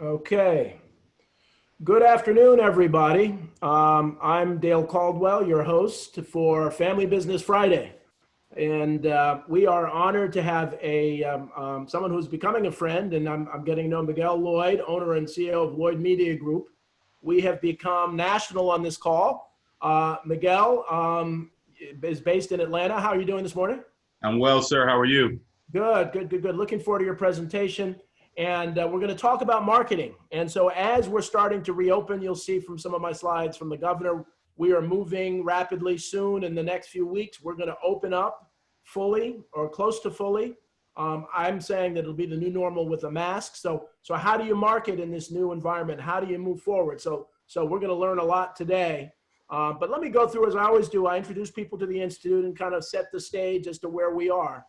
Okay. Good afternoon, everybody. I'm Dale Caldwell, your host for Family Business Friday. And we are honored to have someone who's becoming a friend, and I'm getting to know Miguel Lloyd, owner and CEO of Lloyd Media Group. We have become national on this call. Miguel is based in Atlanta. How are you doing this morning? I'm well, sir. How are you? Good. Looking forward to your presentation. And we're going to talk about marketing. And so as we're starting to reopen, you'll see from some of my slides from the governor, we are moving rapidly soon. In the next few weeks, we're going to open up fully or close to fully. I'm saying that it'll be the new normal with a mask. So how do you market in this new environment? How do you move forward? So we're going to learn a lot today. But let me go through, as I always do, I introduce people to the Institute and kind of set the stage as to where we are.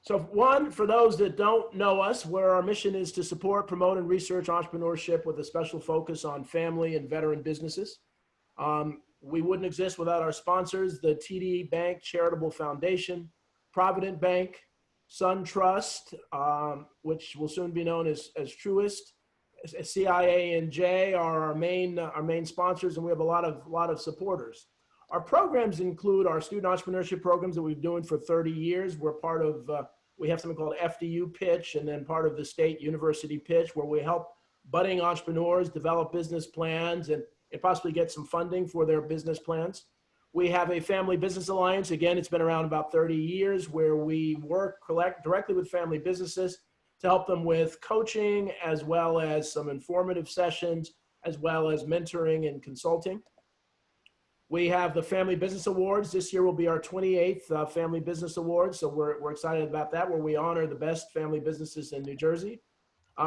So one, for those that don't know us, where our mission is to support, promote, and research entrepreneurship with a special focus on family and veteran businesses. We wouldn't exist without our sponsors, the TD Bank Charitable Foundation, Provident Bank, SunTrust, which will soon be known as Truist, CIA and J are our main sponsors, and we have a lot of supporters. Our programs include our student entrepreneurship programs that we've been doing for 30 years. We're part of, we have something called FDU Pitch, and then part of the state university pitch, where we help budding entrepreneurs develop business plans and possibly get some funding for their business plans. We have a Family Business Alliance. Again, it's been around about 30 years, where we work directly with family businesses to help them with coaching, as well as some informative sessions, as well as mentoring and consulting. We have the Family Business Awards. This year will be our 28th Family Business Awards, so we're excited about that, where we honor the best family businesses in New Jersey.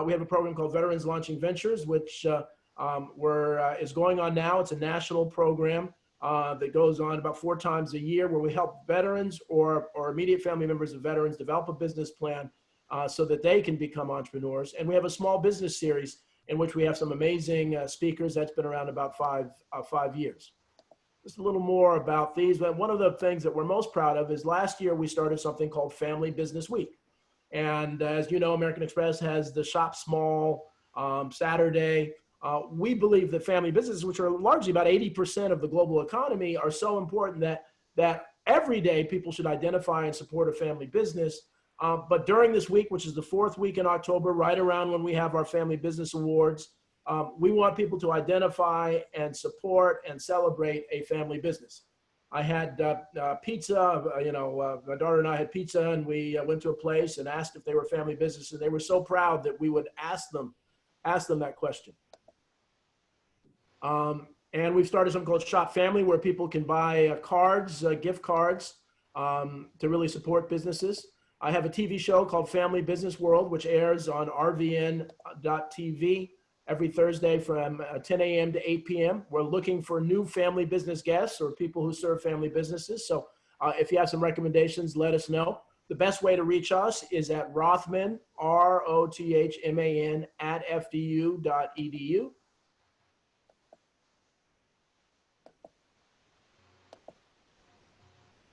We have a program called Veterans Launching Ventures, which is going on now. It's a national program that goes on about 4 times a year, where we help veterans or immediate family members of veterans develop a business plan so that they can become entrepreneurs. And we have a small business series in which we have some amazing speakers. That's been around about 5 years. Just a little more about these, but one of the things that we're most proud of is last year we started something called Family Business Week. And as you know, American Express has the Shop Small Saturday. We believe that family businesses, which are largely about 80% of the global economy, are so important that every day people should identify and support a family business. But during this week, which is the 4th week in October, right around when we have our Family Business Awards, we want people to identify and support and celebrate a family business. I had pizza, my daughter and I had pizza, and we went to a place and asked if they were family businesses. They were so proud that we would ask them that question. And we've started something called Shop Family, where people can buy cards, gift cards, to really support businesses. I have a TV show called Family Business World, which airs on rvn.tv every Thursday from 10 a.m. to 8 p.m. We're looking for new family business guests or people who serve family businesses. So if you have some recommendations, let us know. The best way to reach us is at Rothman, ROTHMAN, @fdu.edu.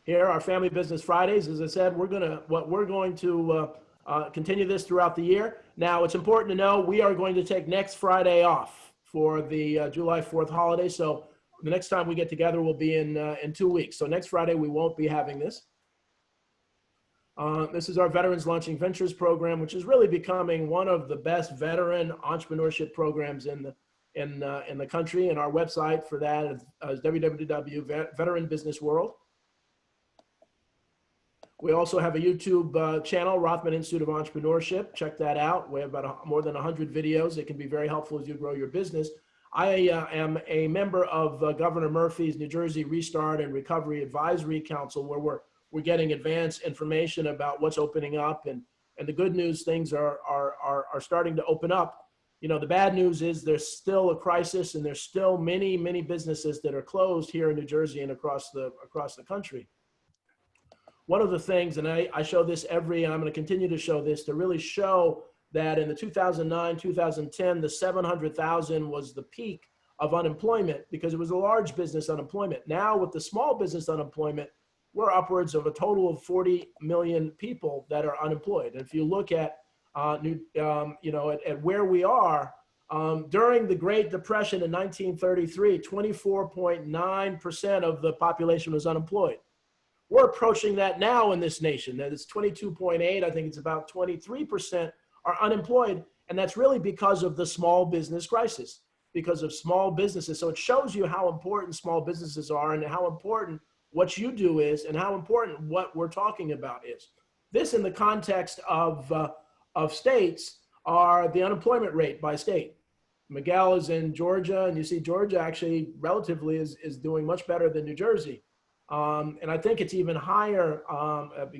Here, our Family Business Fridays. As I said, we're going to continue this throughout the year. Now, it's important to know we are going to take next Friday off for the July 4th holiday. So the next time we get together will be in 2 weeks. So next Friday, we won't be having this. This is our Veterans Launching Ventures program, which is really becoming one of the best veteran entrepreneurship programs in the country. And our website for that is www.veteranbusinessworld. We also have a YouTube channel, Rothman Institute of Entrepreneurship. Check that out. We have about more than 100 videos that can be very helpful as you grow your business. I am a member of Governor Murphy's New Jersey Restart and Recovery Advisory Council, where we're getting advanced information about what's opening up. And the good news, things are starting to open up. You know, the bad news is there's still a crisis, and there's still many, many businesses that are closed here in New Jersey and across the country. One of the things, and I show this and I'm going to continue to show this to really show that in the 2009, 2010, the 700,000 was the peak of unemployment because it was a large business unemployment. Now with the small business unemployment, we're upwards of a total of 40 million people that are unemployed. And if you look at at where we are, during the Great Depression in 1933, 24.9% of the population was unemployed. We're approaching that now in this nation. That it's 22.8. I think it's about 23% are unemployed. And that's really because of the small business crisis, because of small businesses. So it shows you how important small businesses are and how important what you do is and how important what we're talking about is. This in the context of states are the unemployment rate by state. Miguel is in Georgia, and you see Georgia actually relatively is doing much better than New Jersey. And I think it's even higher,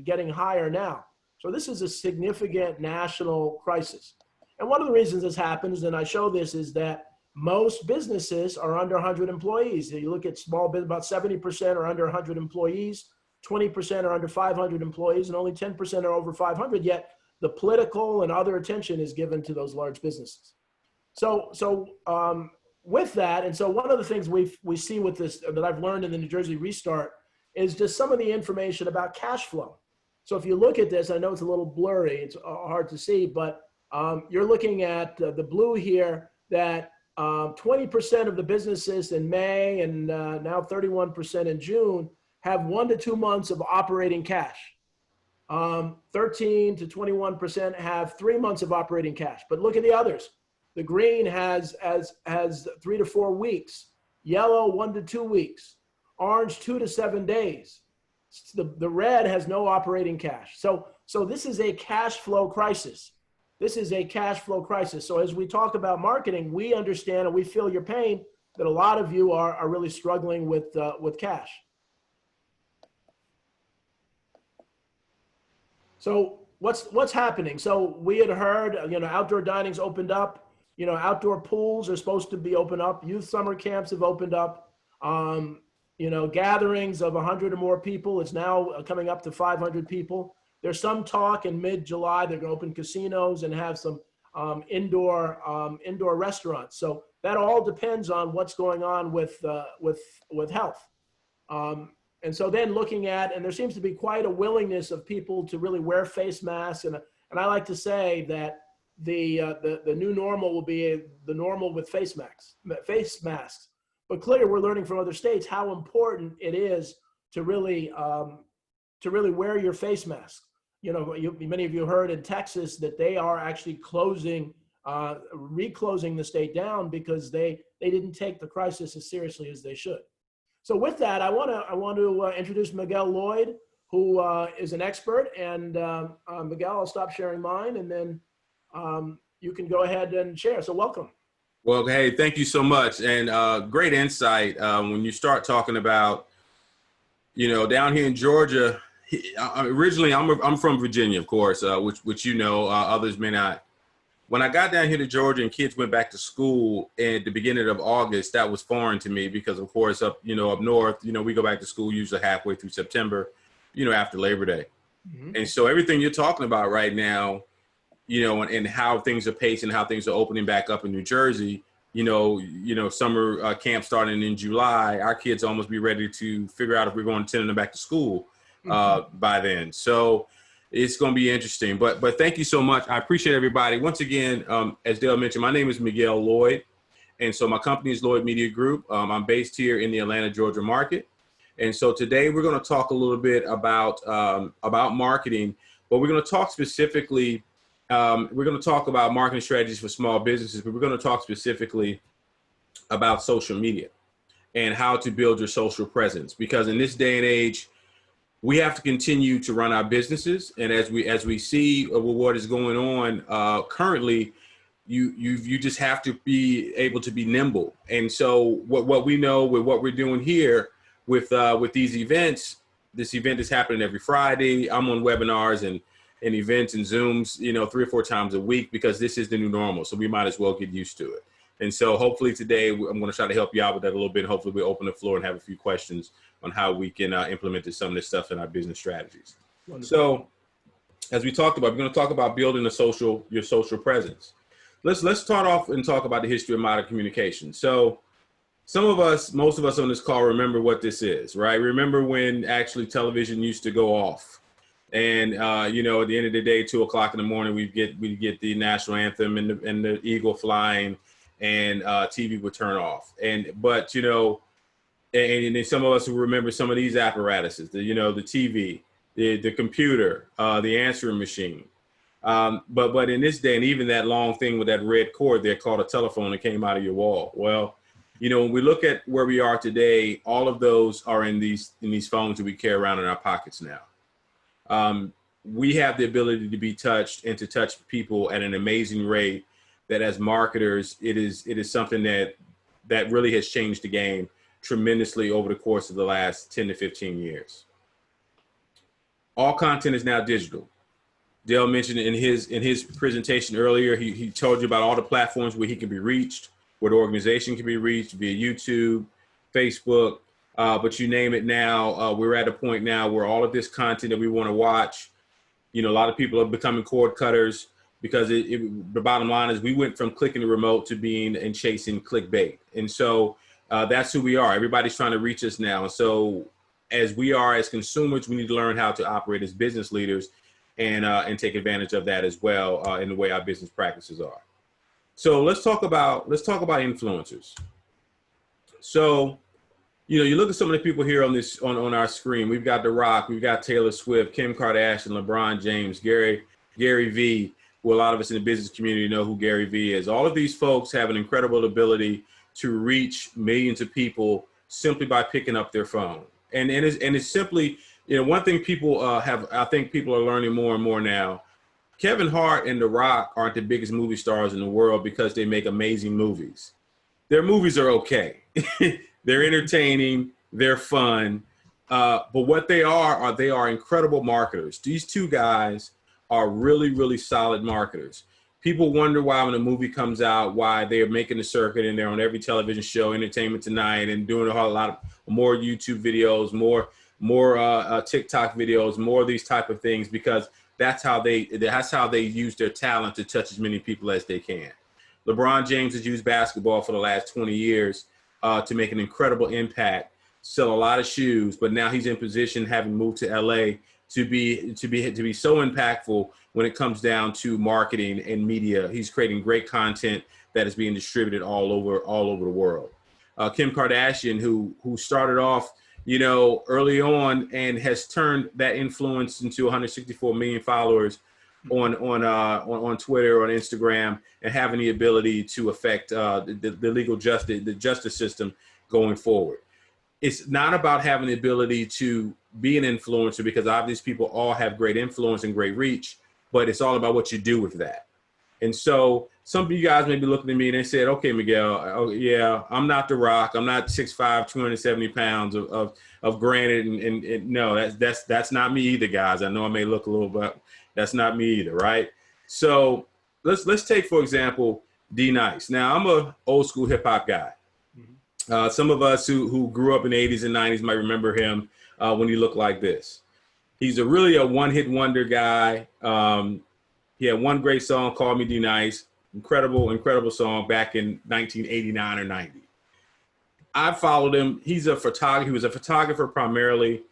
getting higher now. So this is a significant national crisis. And one of the reasons this happens, and I show this, is that most businesses are under 100 employees. You look at small business, about 70% are under 100 employees, 20% are under 500 employees, and only 10% are over 500, yet the political and other attention is given to those large businesses. So with that, and so one of the things we see with this that I've learned in the New Jersey Restart is just some of the information about cash flow. So if you look at this, I know it's a little blurry, it's hard to see, but you're looking at the blue here that 20% of the businesses in May and now 31% in June have 1 to 2 months of operating cash. 13 to 21% have 3 months of operating cash. But look at the others. The green has 3 to 4 weeks, yellow 1 to 2 weeks, orange 2 to 7 days. The red has no operating cash. So this is a cash flow crisis. This is a cash flow crisis. So as we talk about marketing, we understand and we feel your pain that a lot of you are really struggling with cash. So what's happening? So we had heard, outdoor dining's opened up. Outdoor pools are supposed to be open up. Youth summer camps have opened up. Gatherings of 100 or more people, it's now coming up to 500 people. There's some talk in mid-July they're going to open casinos and have some indoor restaurants. So that all depends on what's going on with health. And so then looking at, and there seems to be quite a willingness of people to really wear face masks. And I like to say that the new normal will be the normal with face masks. But clearly we're learning from other states how important it is to really wear your face mask. Many of you heard in Texas that they are actually reclosing the state down because they didn't take the crisis as seriously as they should. So with that, I want to introduce Miguel Lloyd, who is an expert. And Miguel, I'll stop sharing mine, and then you can go ahead and share. So welcome. Well, hey, thank you so much. And great insight when you start talking about, down here in Georgia. Originally, I'm from Virginia, of course, which others may not. When I got down here to Georgia and kids went back to school at the beginning of August, that was foreign to me because, of course, up north, we go back to school usually halfway through September, after Labor Day. Mm-hmm. And so everything you're talking about right now, and how things are pacing, how things are opening back up in New Jersey, summer camp starting in July, our kids almost be ready to figure out if we're going to send them back to school by then. So it's going to be interesting, but thank you so much. I appreciate everybody. Once again, as Dale mentioned, my name is Miguel Lloyd. And so my company is Lloyd Media Group. I'm based here in the Atlanta, Georgia market. And so today we're going to talk a little bit about marketing, but we're going to talk specifically, we're going to talk about marketing strategies for small businesses, but we're going to talk specifically about social media and how to build your social presence. Because in this day and age, we have to continue to run our businesses. And as we see what is going on currently, you just have to be able to be nimble. And so what we know with what we're doing here with these events, this event is happening every Friday. I'm on webinars and events and Zooms, 3 or 4 times a week because this is the new normal. So we might as well get used to it. And so hopefully today I'm going to try to help you out with that a little bit. Hopefully we'll open the floor and have a few questions on how we can implement some of this stuff in our business strategies. Wonderful. So as we talked about, we're going to talk about building your social presence. Let's start off and talk about the history of modern communication. So most of us on this call remember what this is, right? Remember when actually television used to go off And you know, at the end of the day, 2 o'clock in the morning, we get the national anthem and the eagle flying, and TV would turn off. But you know, and then some of us who remember some of these apparatuses, the TV, the computer, the answering machine. But in this day, and even that long thing with that red cord there called a telephone that came out of your wall. Well, you know, when we look at where we are today, all of those are in these phones that we carry around in our pockets now. We have the ability to be touched and to touch people at an amazing rate that as marketers, it is something that really has changed the game tremendously over the course of the last 10 to 15 years. All content is now digital. Dale mentioned in his presentation earlier, he told you about all the platforms where he can be reached, where the organization can be reached via YouTube, Facebook, but you name it now. We're at a point now where all of this content that we want to watch, you know, a lot of people are becoming cord cutters because the bottom line is we went from clicking the remote to being and chasing clickbait. And so that's who we are. Everybody's trying to reach us now. And so as we are as consumers, we need to learn how to operate as business leaders and take advantage of that as well in the way our business practices are. So let's talk about influencers. So, you know, you look at some of the people here on our screen. We've got The Rock, we've got Taylor Swift, Kim Kardashian, LeBron James, Gary Vee, who a lot of us in the business community know who Gary Vee is. All of these folks have an incredible ability to reach millions of people simply by picking up their phone. And it's simply, you know, one thing people I think people are learning more and more now. Kevin Hart and The Rock aren't the biggest movie stars in the world because they make amazing movies. Their movies are okay. They're entertaining, they're fun. But what they are incredible marketers. These two guys are really, really solid marketers. People wonder why when a movie comes out, why they're making the circuit and they're on every television show, Entertainment Tonight, and doing a whole lot of more YouTube videos, more TikTok videos, more of these type of things, because that's how they use their talent to touch as many people as they can. LeBron James has used basketball for the last 20 years to make an incredible impact, sell a lot of shoes, but now he's in position, having moved to LA, to be so impactful when it comes down to marketing and media. He's creating great content that is being distributed all over the world. Kim Kardashian, who started off, you know, early on and has turned that influence into 164 million followers on Twitter, on Instagram, and having the ability to affect the justice system going forward. It's not about having the ability to be an influencer, because obviously people all have great influence and great reach, but it's all about what you do with that. And so some of you guys may be looking at me and they said, okay, Miguel, oh, yeah, I'm not The Rock. I'm not 6'5", 270 pounds of granite. And no, that's not me either, guys. I know I may look a little, but that's not me either, right? So let's take, for example, D Nice. Now, I'm a old school hip hop guy. Some of us who grew up in the 80s and 90s might remember him when he looked like this. He's really a one-hit wonder guy. He had one great song, Call Me D Nice. Incredible song back in 1989 or 90. I followed him. He was a photographer primarily,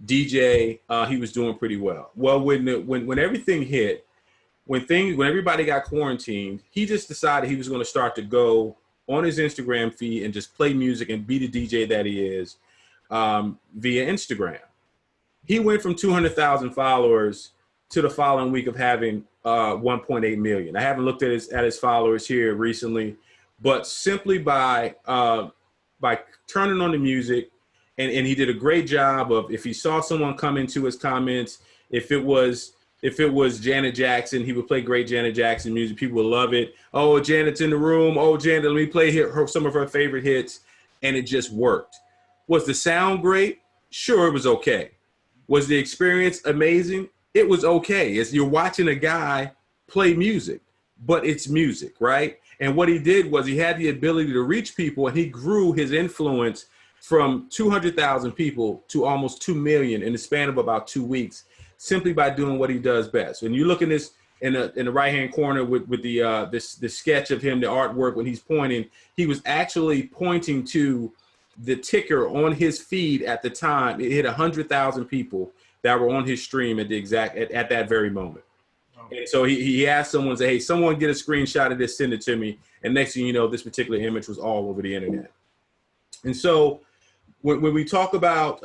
DJ. He was doing pretty well. Well, when everything hit, when everybody got quarantined, he just decided he was going to start to go on his Instagram feed and just play music and be the DJ that he is via Instagram. He went from 200,000 followers to the following week of having 1.8 million. I haven't looked at his followers here recently, but simply by turning on the music, and he did a great job of, if he saw someone come into his comments, if it was Janet Jackson, he would play great Janet Jackson music. People would love it. Oh, Janet's in the room. Oh, Janet, let me play some of her favorite hits. And it just worked. Was the sound great? Sure, it was okay. Was the experience amazing? It was okay. You're watching a guy play music, but it's music, right? And what he did was he had the ability to reach people, and he grew his influence from 200,000 people to almost 2 million in the span of about 2 weeks, simply by doing what he does best. When you look in this in the right-hand corner with the sketch of him, the artwork, when he's pointing, he was actually pointing to the ticker on his feed at the time. It hit 100,000 people that were on his stream at that very moment. And so he asked someone, say, hey, someone get a screenshot of this, send it to me. And next thing you know, this particular image was all over the internet. And so when we talk about,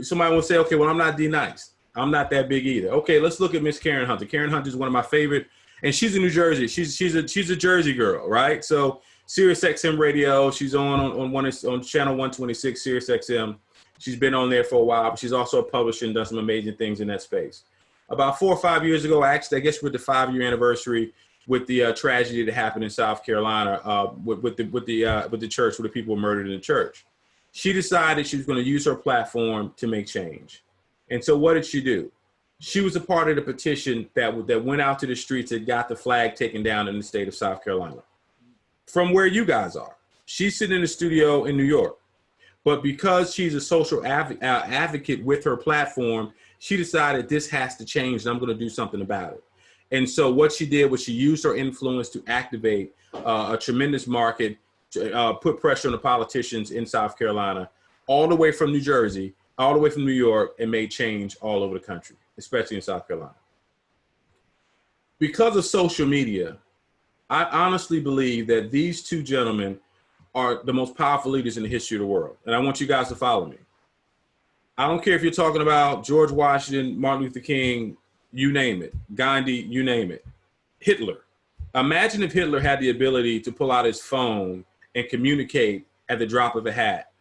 somebody will say, okay, well, I'm not D-Nice. I'm not that big either. Okay, let's look at Miss Karen Hunter. Karen Hunter is one of my favorite, and she's in New Jersey. She's a Jersey girl, right? So Sirius XM radio, she's on channel 126, Sirius XM. She's been on there for a while, but she's also a publisher and done some amazing things in that space. About 4 or 5 years ago, actually, I guess with the 5-year anniversary, with the tragedy that happened in South Carolina, with the church, where the people were murdered in the church, she decided she was going to use her platform to make change. And so, what did she do? She was a part of the petition that went out to the streets and got the flag taken down in the state of South Carolina, from where you guys are. She's sitting in the studio in New York, but because she's a social advocate with her platform, she decided this has to change, and I'm going to do something about it. And so what she did was she used her influence to activate a tremendous market, put pressure on the politicians in South Carolina, all the way from New Jersey, all the way from New York, and made change all over the country, especially in South Carolina. Because of social media, I honestly believe that these two gentlemen are the most powerful leaders in the history of the world. And I want you guys to follow me. I don't care if you're talking about George Washington, Martin Luther King, you name it, Gandhi, you name it, Hitler. Imagine if Hitler had the ability to pull out his phone and communicate at the drop of a hat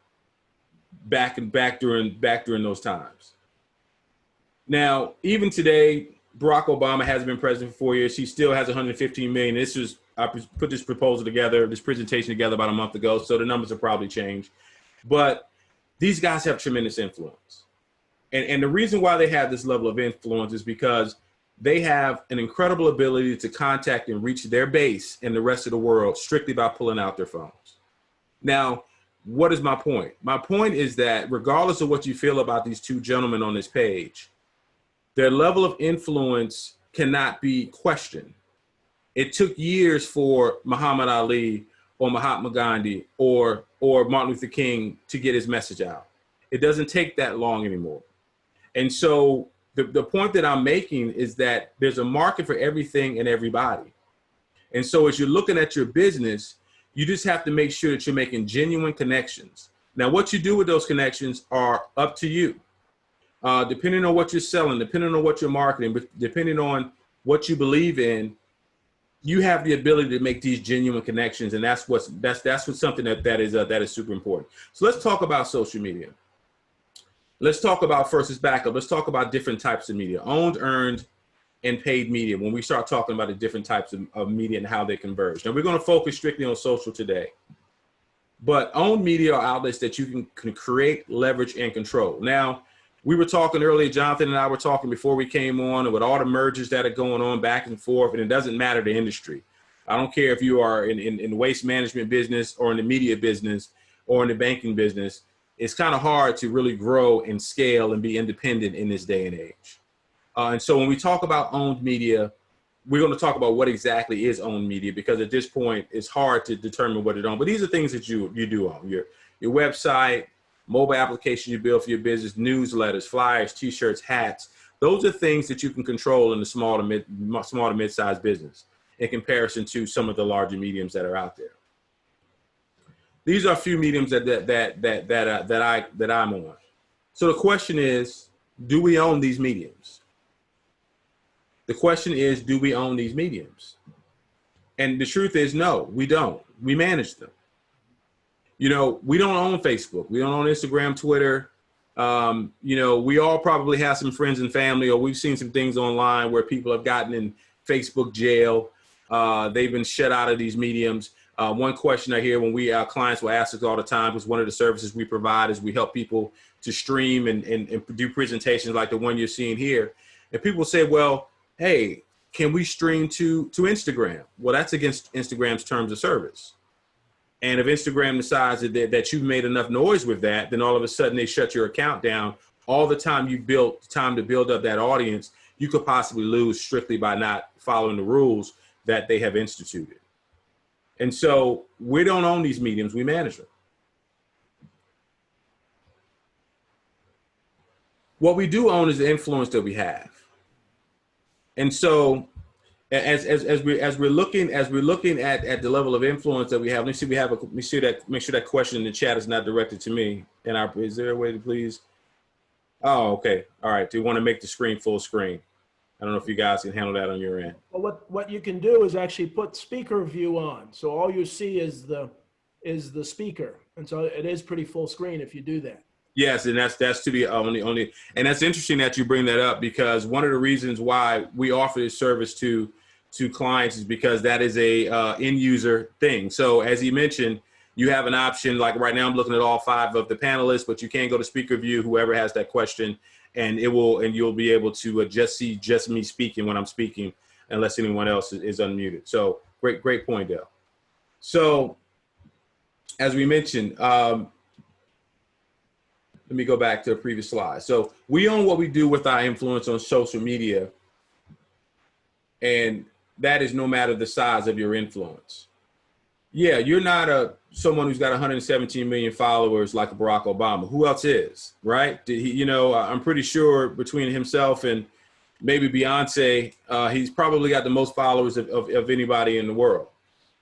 back during those times. Now, even today, Barack Obama has been president for 4 years. He still has 115 million. I put this presentation together about a month ago, so the numbers have probably changed. But these guys have tremendous influence. And the reason why they have this level of influence is because they have an incredible ability to contact and reach their base and the rest of the world strictly by pulling out their phones. Now, what is my point? My point is that regardless of what you feel about these two gentlemen on this page, their level of influence cannot be questioned. It took years for Muhammad Ali or Mahatma Gandhi or Martin Luther King to get his message out. It doesn't take that long anymore. And so the point that I'm making is that there's a market for everything and everybody. And so as you're looking at your business, you just have to make sure that you're making genuine connections. Now, what you do with those connections are up to you. Depending on what you're selling, depending on what you're marketing, but depending on what you believe in, you have the ability to make these genuine connections. And that's what's something that is super important. So let's talk about social media. Let's talk about first is backup. Let's talk about different types of media, owned, earned, and paid media. When we start talking about the different types of media and how they converge. Now we're going to focus strictly on social today, but owned media are outlets that you can create, leverage, and control. Now, we were talking earlier, Jonathan and I were talking before we came on, and with all the mergers that are going on back and forth, and it doesn't matter the industry. I don't care if you are in the waste management business or in the media business or in the banking business. It's kind of hard to really grow and scale and be independent in this day and age. And so when we talk about owned media, we're going to talk about what exactly is owned media, because at this point, it's hard to determine what it owns. But these are things that you do own. Your website, mobile application you build for your business, newsletters, flyers, T-shirts, hats. Those are things that you can control in the small to mid-sized business in comparison to some of the larger mediums that are out there. These are a few mediums that I'm on. So the question is, do we own these mediums? The question is, do we own these mediums? And the truth is, no, we don't. We manage them. You know, we don't own Facebook. We don't own Instagram, Twitter. You know, we all probably have some friends and family, or we've seen some things online where people have gotten in Facebook jail. They've been shut out of these mediums. One question I hear when our clients will ask us all the time, because one of the services we provide is we help people to stream and do presentations like the one you're seeing here. And people say, well, hey, can we stream to Instagram? Well, that's against Instagram's terms of service. And if Instagram decides that you've made enough noise with that, then all of a sudden they shut your account down. All the time you built to build up that audience, you could possibly lose strictly by not following the rules that they have instituted. And so we don't own these mediums, we manage them. What we do own is the influence that we have. And so as we're looking at the level of influence that we have, let me see make sure that question in the chat is not directed to me. And is there a way to please? Oh, okay. All right. Do you want to make the screen full screen? I don't know if you guys can handle that on your end. Well, what you can do is actually put speaker view on. So all you see is the speaker. And so it is pretty full screen if you do that. Yes, and that's to the only, and that's interesting that you bring that up, because one of the reasons why we offer this service to clients is because that is a end user thing. So as he mentioned, you have an option. Like right now, I'm looking at all 5 of the panelists, but you can go to speaker view, whoever has that question, and you'll be able to just see just me speaking when I'm speaking, unless anyone else is unmuted. So great point, Dale. So as we mentioned, let me go back to the previous slide. So we own what we do with our influence on social media, and that is no matter the size of your influence. Yeah, you're not someone who's got 117 million followers like Barack Obama. Who else is, right? I'm pretty sure between himself and maybe Beyonce, he's probably got the most followers of anybody in the world.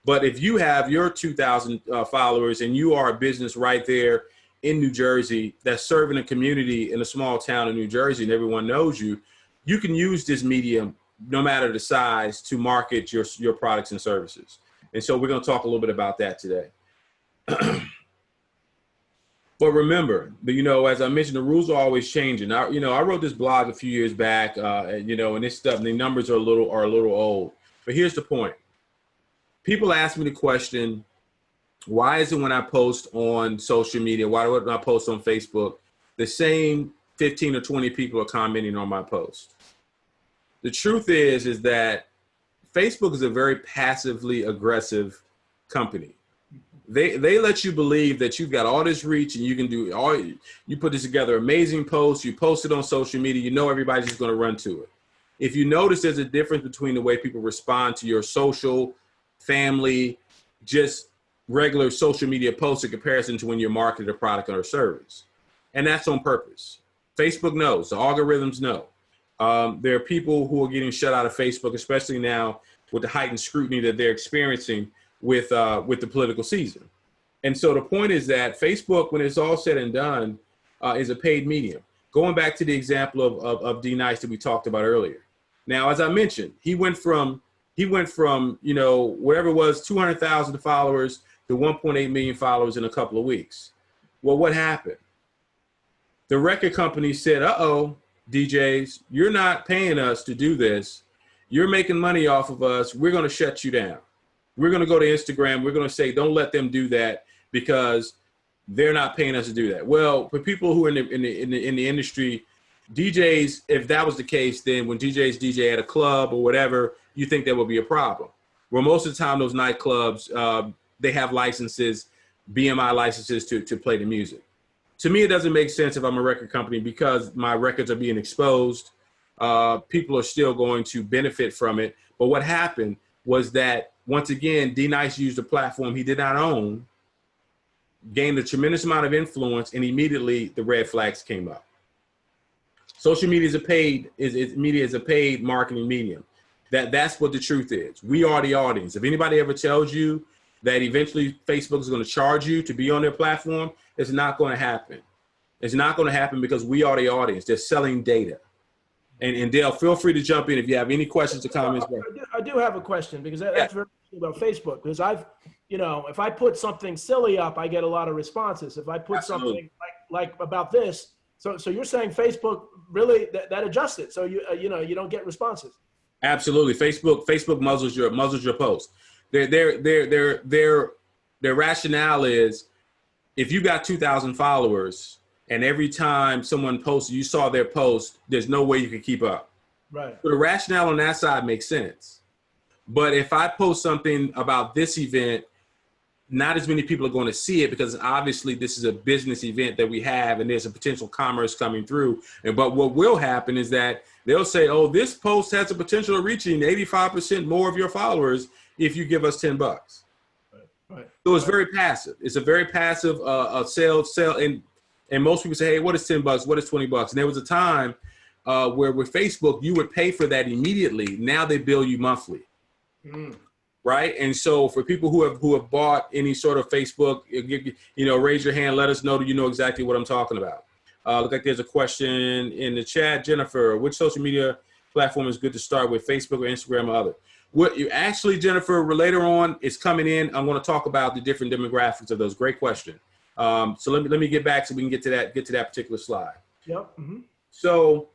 But if you have your 2,000 followers and you are a business right there in New Jersey that's serving a community in a small town in New Jersey and everyone knows you, you can use this medium, no matter the size, to market your products and services. And so we're going to talk a little bit about that today. But remember, as I mentioned, the rules are always changing. I wrote this blog a few years back, and this stuff, and the numbers are a little old. But here's the point. People ask me the question, why is it when I post on social media, why do I post on Facebook, the same 15 or 20 people are commenting on my post? The truth is that Facebook is a very passively aggressive company. They let you believe that you've got all this reach and you can do you put this together, amazing posts, you post it on social media, everybody's just going to run to it. If you notice, there's a difference between the way people respond to your social, family, just regular social media posts in comparison to when you're marketing a product or a service. And that's on purpose. Facebook knows, the algorithms know. There are people who are getting shut out of Facebook, especially now with the heightened scrutiny that they're experiencing with the political season. And so the point is that Facebook, when it's all said and done, is a paid medium. Going back to the example of D Nice that we talked about earlier. Now, as I mentioned, he went from whatever it was, 200,000 followers to 1.8 million followers in a couple of weeks. Well, what happened? The record company said, uh-oh, DJs, you're not paying us to do this. You're making money off of us. We're going to shut you down. We're going to go to Instagram. We're going to say, don't let them do that because they're not paying us to do that. Well, for people who are in the industry, DJs, if that was the case, then when DJs DJ at a club or whatever, you think there would be a problem. Well, most of the time, those nightclubs, they have licenses, BMI licenses to play the music. To me, it doesn't make sense if I'm a record company because my records are being exposed. People are still going to benefit from it. But what happened was that, once again, D Nice used a platform he did not own, gained a tremendous amount of influence, and immediately the red flags came up. Social media is a paid marketing medium. That's what the truth is. We are the audience. If anybody ever tells you that eventually Facebook is going to charge you to be on their platform, it's not going to happen. It's not going to happen because we are the audience. They're selling data. And Dale, feel free to jump in if you have any questions or comments. I do have a question because that's very interesting about Facebook, because if I put something silly up, I get a lot of responses. If I put something like about this, so you're saying Facebook really that adjusts it, so you don't get responses. Absolutely, Facebook muzzles your post. Their rationale is, if you got 2,000 followers and every time someone posted, you saw their post, there's no way you can keep up. Right. So the rationale on that side makes sense. But if I post something about this event, not as many people are going to see it because obviously this is a business event that we have and there's a potential commerce coming through. But what will happen is that they'll say, oh, this post has the potential of reaching 85% more of your followers if you give us $10. Right. So it's very passive. It's a very passive sale. And And most people say, hey, what is 10 bucks? What is 20 bucks? And there was a time where with Facebook, you would pay for that immediately. Now they bill you monthly. Right. And so for people who have bought any sort of Facebook, raise your hand. Let us know that you know exactly what I'm talking about. Look like there's a question in the chat. Jennifer, which social media platform is good to start with, Facebook or Instagram or other? What you actually, Jennifer, later on is coming in. I'm going to talk about the different demographics of those. Great question. So let me get back so we can get to that particular slide. Yep. Mm-hmm. So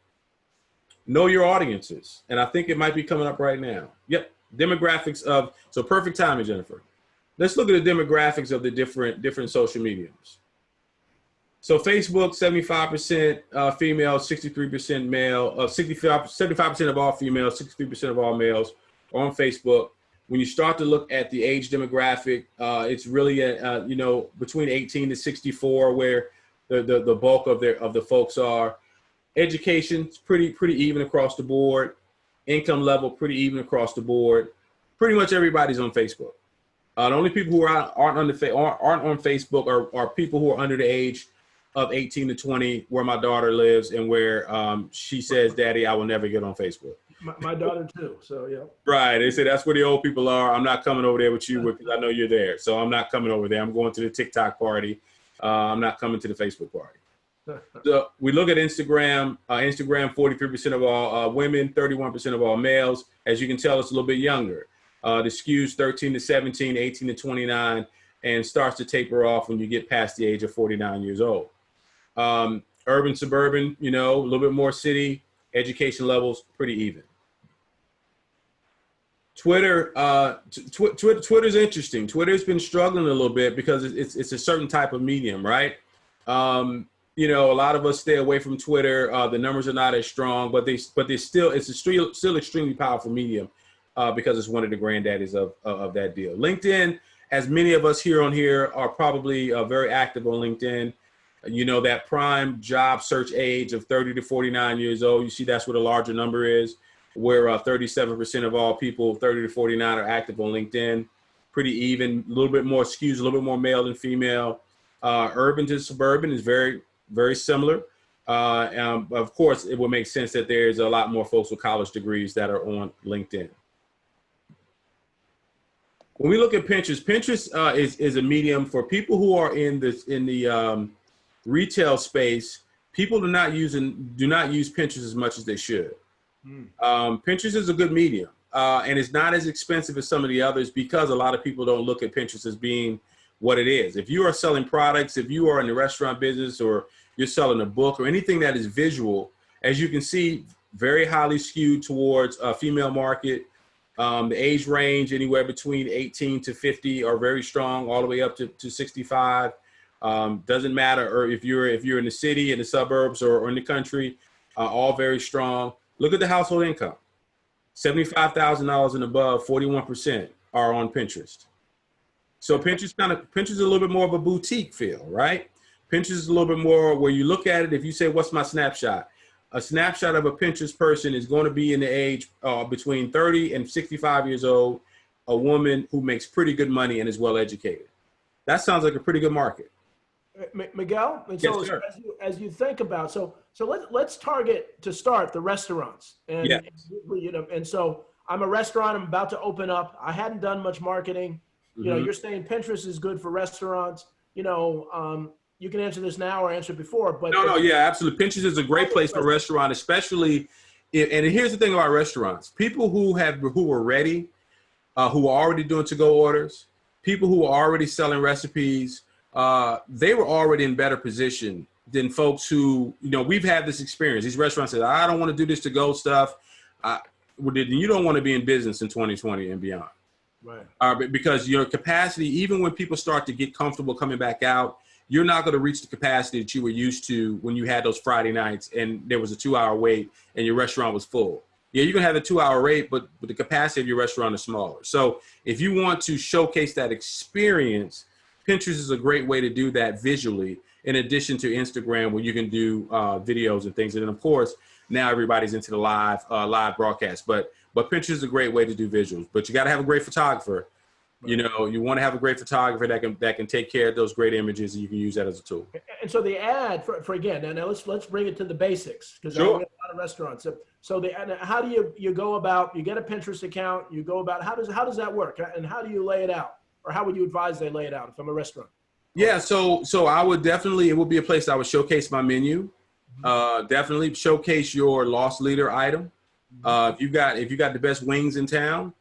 know your audiences. And I think it might be coming up right now. Yep. Demographics of, so perfect timing, Jennifer. Let's look at the demographics of the different social mediums. So Facebook, 75% female, 63% male, 75% of all females, 63% of all males are on Facebook. When you start to look at the age demographic, it's really between 18 to 64 where the bulk of the folks are. Education's pretty even across the board. Income level pretty even across the board. Pretty much everybody's on Facebook. The only people who aren't on Facebook are people who are under the age of 18 to 20, where my daughter lives and where she says, "Daddy, I will never get on Facebook." My daughter too. So yeah. Right. They say that's where the old people are. I'm not coming over there with you because I know you're there. So I'm not coming over there. I'm going to the TikTok party. I'm not coming to the Facebook party. So we look at Instagram. Instagram, 43% of all women, 31% of all males. As you can tell, it's a little bit younger. The skews 13 to 17, 18 to 29, and starts to taper off when you get past the age of 49 years old. Urban, suburban, a little bit more city. Education levels pretty even. Twitter, Twitter's interesting. Twitter's been struggling a little bit because it's a certain type of medium, right? A lot of us stay away from Twitter. The numbers are not as strong, but it's still extremely powerful medium because it's one of the granddaddies of that deal. LinkedIn, as many of us here are probably very active on LinkedIn. That prime job search age of 30 to 49 years old. You see, that's where the larger number is, where 37% of all people 30 to 49 are active on LinkedIn. Pretty even, a little bit more skews, a little bit more male than female. Urban to suburban is very, very similar. Of course, it would make sense that there's a lot more folks with college degrees that are on LinkedIn. When we look at Pinterest, is a medium for people who are in the retail space. People do not use Pinterest as much as they should. Pinterest is a good medium, and it's not as expensive as some of the others because a lot of people don't look at Pinterest as being what it is. If you are selling products, if you are in the restaurant business, or you're selling a book or anything that is visual, as you can see, very highly skewed towards a female market. The age range anywhere between 18 to 50 are very strong, all the way up to 65. Doesn't matter, or if you're in the city, in the suburbs, or in the country, all very strong. Look at the household income. $75,000 and above, 41% are on Pinterest. So Pinterest is a little bit more of a boutique feel, right? Pinterest is a little bit more where you look at it. If you say, what's my snapshot? A snapshot of a Pinterest person is going to be in the age between 30 and 65 years old, a woman who makes pretty good money and is well educated. That sounds like a pretty good market. Miguel, and so yes, as you think about, so let's target to start the restaurants, and yes. And so I'm a restaurant. I'm about to open up. I hadn't done much marketing. You're saying Pinterest is good for restaurants. You can answer this now or answer before, but yeah, absolutely. Pinterest is a great place for a restaurant, especially. And here's the thing about restaurants: people who are ready, who are already doing to-go orders, people who are already selling recipes. They were already in better position than folks who, we've had this experience. These restaurants say, I don't want to do this to-go stuff. You don't want to be in business in 2020 and beyond. Right. Because your capacity, even when people start to get comfortable coming back out, you're not going to reach the capacity that you were used to when you had those Friday nights and there was a 2-hour wait and your restaurant was full. Yeah, you can have a 2-hour wait, but the capacity of your restaurant is smaller. So if you want to showcase that experience, Pinterest is a great way to do that visually, in addition to Instagram, where you can do videos and things. And then, of course, now everybody's into the live broadcast. But Pinterest is a great way to do visuals. But you got to have a great photographer. You know, you want to have a great photographer that can take care of those great images, and you can use that as a tool. And so the ad for again, and now let's bring it to the basics, because we have a lot of restaurants. So how do you go about, you get a Pinterest account, you go about, how does that work, and how do you lay it out, or how would you advise they lay it out if I'm a restaurant? Yeah, so I would definitely, it would be a place I would showcase my menu. Definitely showcase your loss leader item. If you got the best wings in town,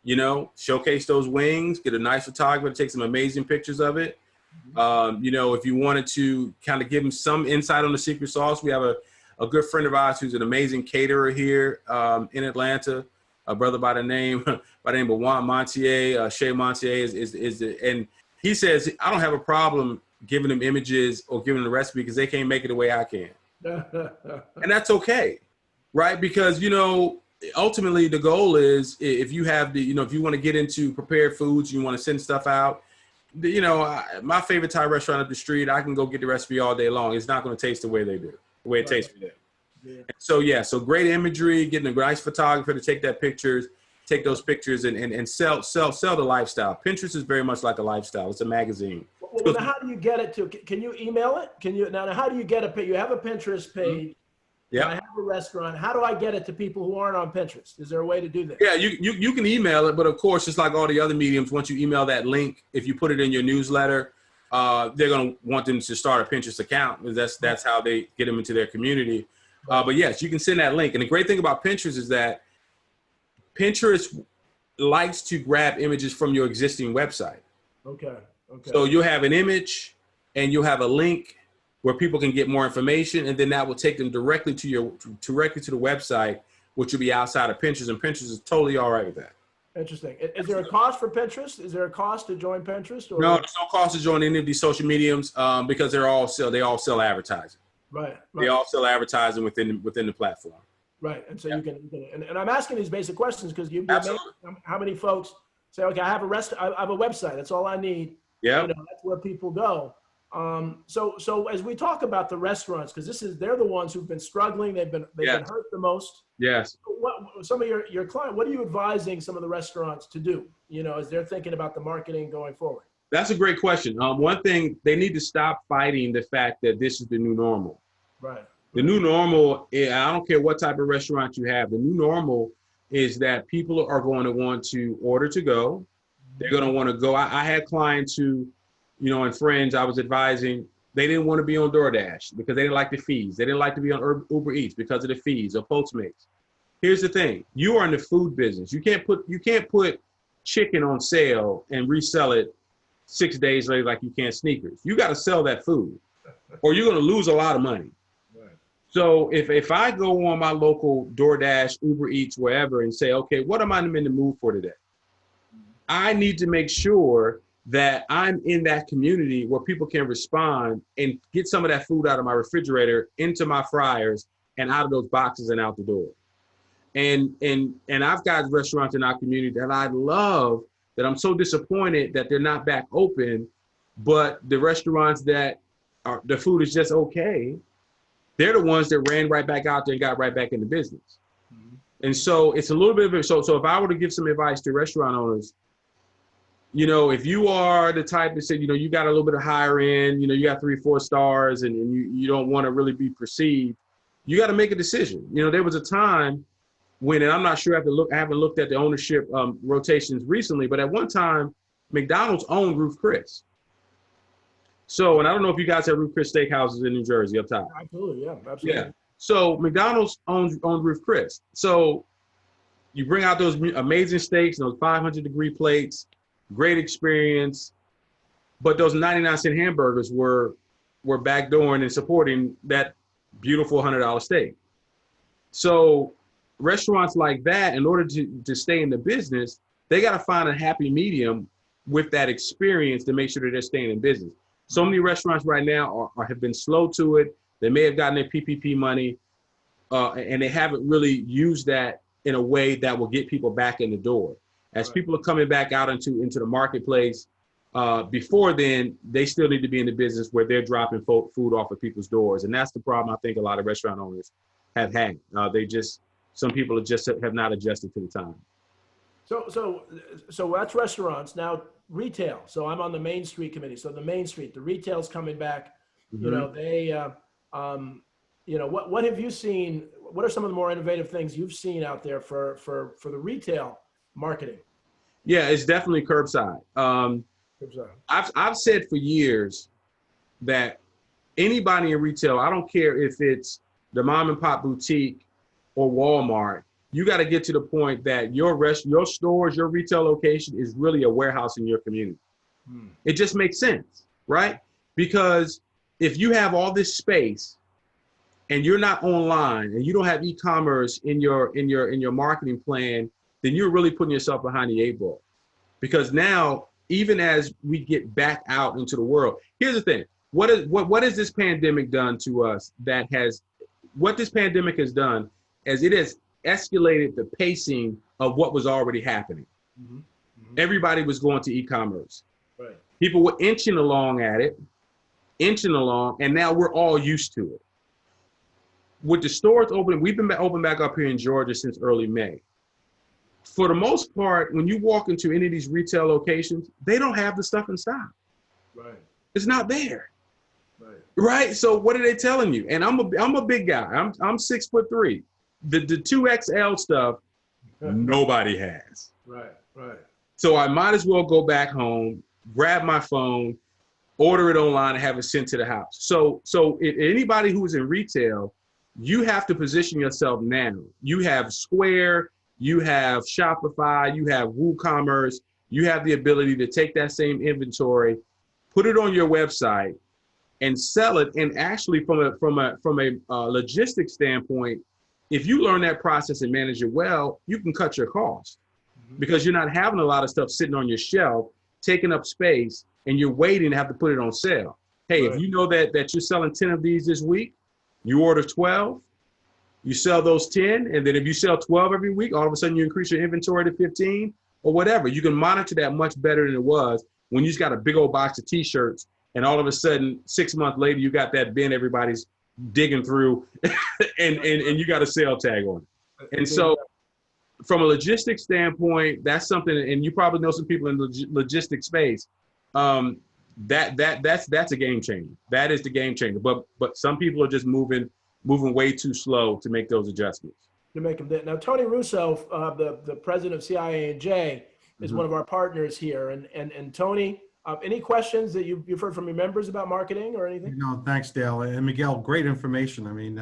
you know, showcase those wings, get a nice photographer to take some amazing pictures of it. You know, if you wanted to kind of give them some insight on the secret sauce, we have a good friend of ours who's an amazing caterer here in Atlanta, a brother by the name of Juan Montier, Shea Montier and he says, I don't have a problem giving them images or giving them the recipe because they can't make it the way I can. And that's okay, right? Because, you know, ultimately the goal is, if you have if you want to get into prepared foods, you want to send stuff out, you know, my favorite Thai restaurant up the street, I can go get the recipe all day long. It's not going to taste the way they do, the way it tastes for them. Yeah. So great imagery, getting a nice photographer to take those pictures and sell the lifestyle. Pinterest is very much like a lifestyle. It's a magazine. Well, now how do you get it to, can you email it? Now how do you get it? You have a Pinterest page. Yeah. I have a restaurant. How do I get it to people who aren't on Pinterest? Is there a way to do that? Yeah, you can email it, but of course, just like all the other mediums, once you email that link, if you put it in your newsletter, they're going to want them to start a Pinterest account, because that's how they get them into their community. But yes, you can send that link. And the great thing about Pinterest is that Pinterest likes to grab images from your existing website. Okay. So you'll have an image and you'll have a link where people can get more information, and then that will take them directly to the website, which will be outside of Pinterest, and Pinterest is totally all right with that. Interesting. Is there a cost for Pinterest? Is there a cost to join Pinterest? Or? No, there's no cost to join any of these social mediums because they all sell advertising. Right. They all sell advertising within the platform. Right. And so you can and I'm asking these basic questions because you know how many folks say, okay, I have a website. That's all I need. Yeah. You know, that's where people go. So as we talk about the restaurants, because they're the ones who've been struggling. They've been hurt the most. Yes. What some of your client, what are you advising some of the restaurants to do? You know, as they're thinking about the marketing going forward? That's a great question. One thing, they need to stop fighting the fact that this is the new normal. Right. The new normal, I don't care what type of restaurant you have, the new normal is that people are going to want to order to go. They're going to want to go. I had clients who, you know, and friends I was advising, they didn't want to be on DoorDash because they didn't like the fees. They didn't like to be on Uber Eats because of the fees or Postmates. Here's the thing. You are in the food business. You can't put chicken on sale and resell it 6 days later like you can sneakers. You got to sell that food or you're going to lose a lot of money. So if I go on my local DoorDash, Uber Eats, wherever, and say, okay, what am I in the mood for today? I need to make sure that I'm in that community where people can respond and get some of that food out of my refrigerator into my fryers and out of those boxes and out the door. And I've got restaurants in our community that I love, that I'm so disappointed that they're not back open, but the restaurants that the food is just okay, they're the ones that ran right back out there and got right back into business. Mm-hmm. And so it's a little bit of so if I were to give some advice to restaurant owners, you know, if you are the type that said, you know, you got a little bit of higher end, you know, you got 3-4 stars and you don't want to really be perceived, you got to make a decision. You know, there was a time when, and I'm not sure, I haven't looked at the ownership rotations recently, but at one time, McDonald's owned Ruth Chris. So, and I don't know if you guys have Ruth Chris Steakhouses in New Jersey up top. Absolutely, yeah, absolutely. Yeah. So McDonald's owned Ruth Chris. So you bring out those amazing steaks and those 500-degree plates, great experience, but those 99-cent hamburgers were backdooring and supporting that beautiful $100 steak. So restaurants like that, in order to stay in the business, they got to find a happy medium with that experience to make sure that they're staying in business. So many restaurants right now have been slow to it. They may have gotten their PPP money, and they haven't really used that in a way that will get people back in the door. As people are coming back out into the marketplace, before then, they still need to be in the business where they're dropping food off of people's doors. And that's the problem I think a lot of restaurant owners have had. Some people just have not adjusted to the time. So that's restaurants. Now retail. So I'm on the Main Street committee. So the Main Street, the retail's coming back. You know, what have you seen? What are some of the more innovative things you've seen out there for the retail marketing? Yeah, it's definitely curbside. I've said for years that anybody in retail, I don't care if it's the mom and pop boutique or Walmart, you got to get to the point that your stores, your retail location is really a warehouse in your community. It just makes sense, right? Because if you have all this space and you're not online and you don't have e-commerce in your marketing plan, then you're really putting yourself behind the eight ball. Because now, even as we get back out into the world, here's the thing. What has this pandemic done to us what this pandemic has done is it has escalated the pacing of what was already happening. Everybody was going to e-commerce. Right. People were inching along, and now we're all used to it. With the stores open, we've been open back up here in Georgia since early May. For the most part, when you walk into any of these retail locations, they don't have the stuff in stock. Right. It's not there. Right. Right. So what are they telling you? And I'm a big guy. I'm 6'3". The 2XL stuff, nobody has. Right. Right. So I might as well go back home, grab my phone, order it online, and have it sent to the house. So if anybody who's in retail, you have to position yourself now. You have Square, you have Shopify, you have WooCommerce. You have the ability to take that same inventory, put it on your website, and sell it. And actually, from a logistics standpoint, if you learn that process and manage it well, you can cut your costs because you're not having a lot of stuff sitting on your shelf, taking up space, and you're waiting to have to put it on sale. Hey, If you know that you're selling 10 of these this week, you order 12, you sell those 10, and then if you sell 12 every week, all of a sudden you increase your inventory to 15 or whatever. You can monitor that much better than it was when you just got a big old box of t-shirts and all of a sudden 6 months later you got that bin everybody's digging through and you got a sale tag on it. And so from a logistics standpoint, that's something, and you probably know some people in the logistics space, that's a game changer. That is the game changer. But some people are just moving way too slow to make those adjustments. To make them. Now, Tony Russo, the president of CIA&J, is one of our partners here. And Tony, any questions that you've heard from your members about marketing or anything? No, thanks, Dale. And Miguel, great information. I mean,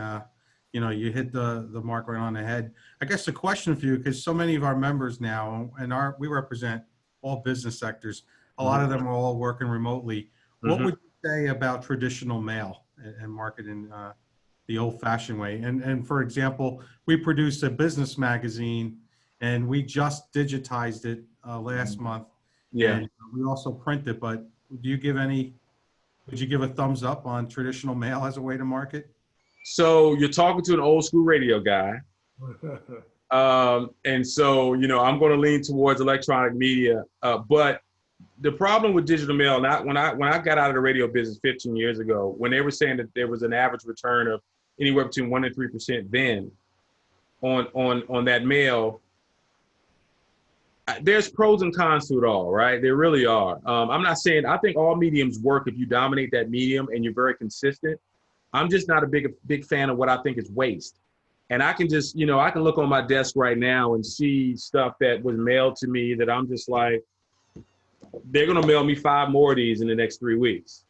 you hit the mark right on the head. I guess the question for you, because so many of our members now, and we represent all business sectors, a lot of them are all working remotely. What would you say about traditional mail and marketing the old-fashioned way? And for example, we produced a business magazine, and we just digitized it last month. Yeah. And we also print it, but would you give a thumbs up on traditional mail as a way to market? So you're talking to an old school radio guy. And so, I'm going to lean towards electronic media. But the problem with digital mail, when I got out of the radio business 15 years ago, when they were saying that there was an average return of anywhere between 1% and 3% then on that mail, there's pros and cons to it all, right? There really are. I'm not saying, I think all mediums work if you dominate that medium and you're very consistent. I'm just not a big fan of what I think is waste. And I can just, I can look on my desk right now and see stuff that was mailed to me that I'm just like, they're going to mail me 5 more of these in the next 3 weeks.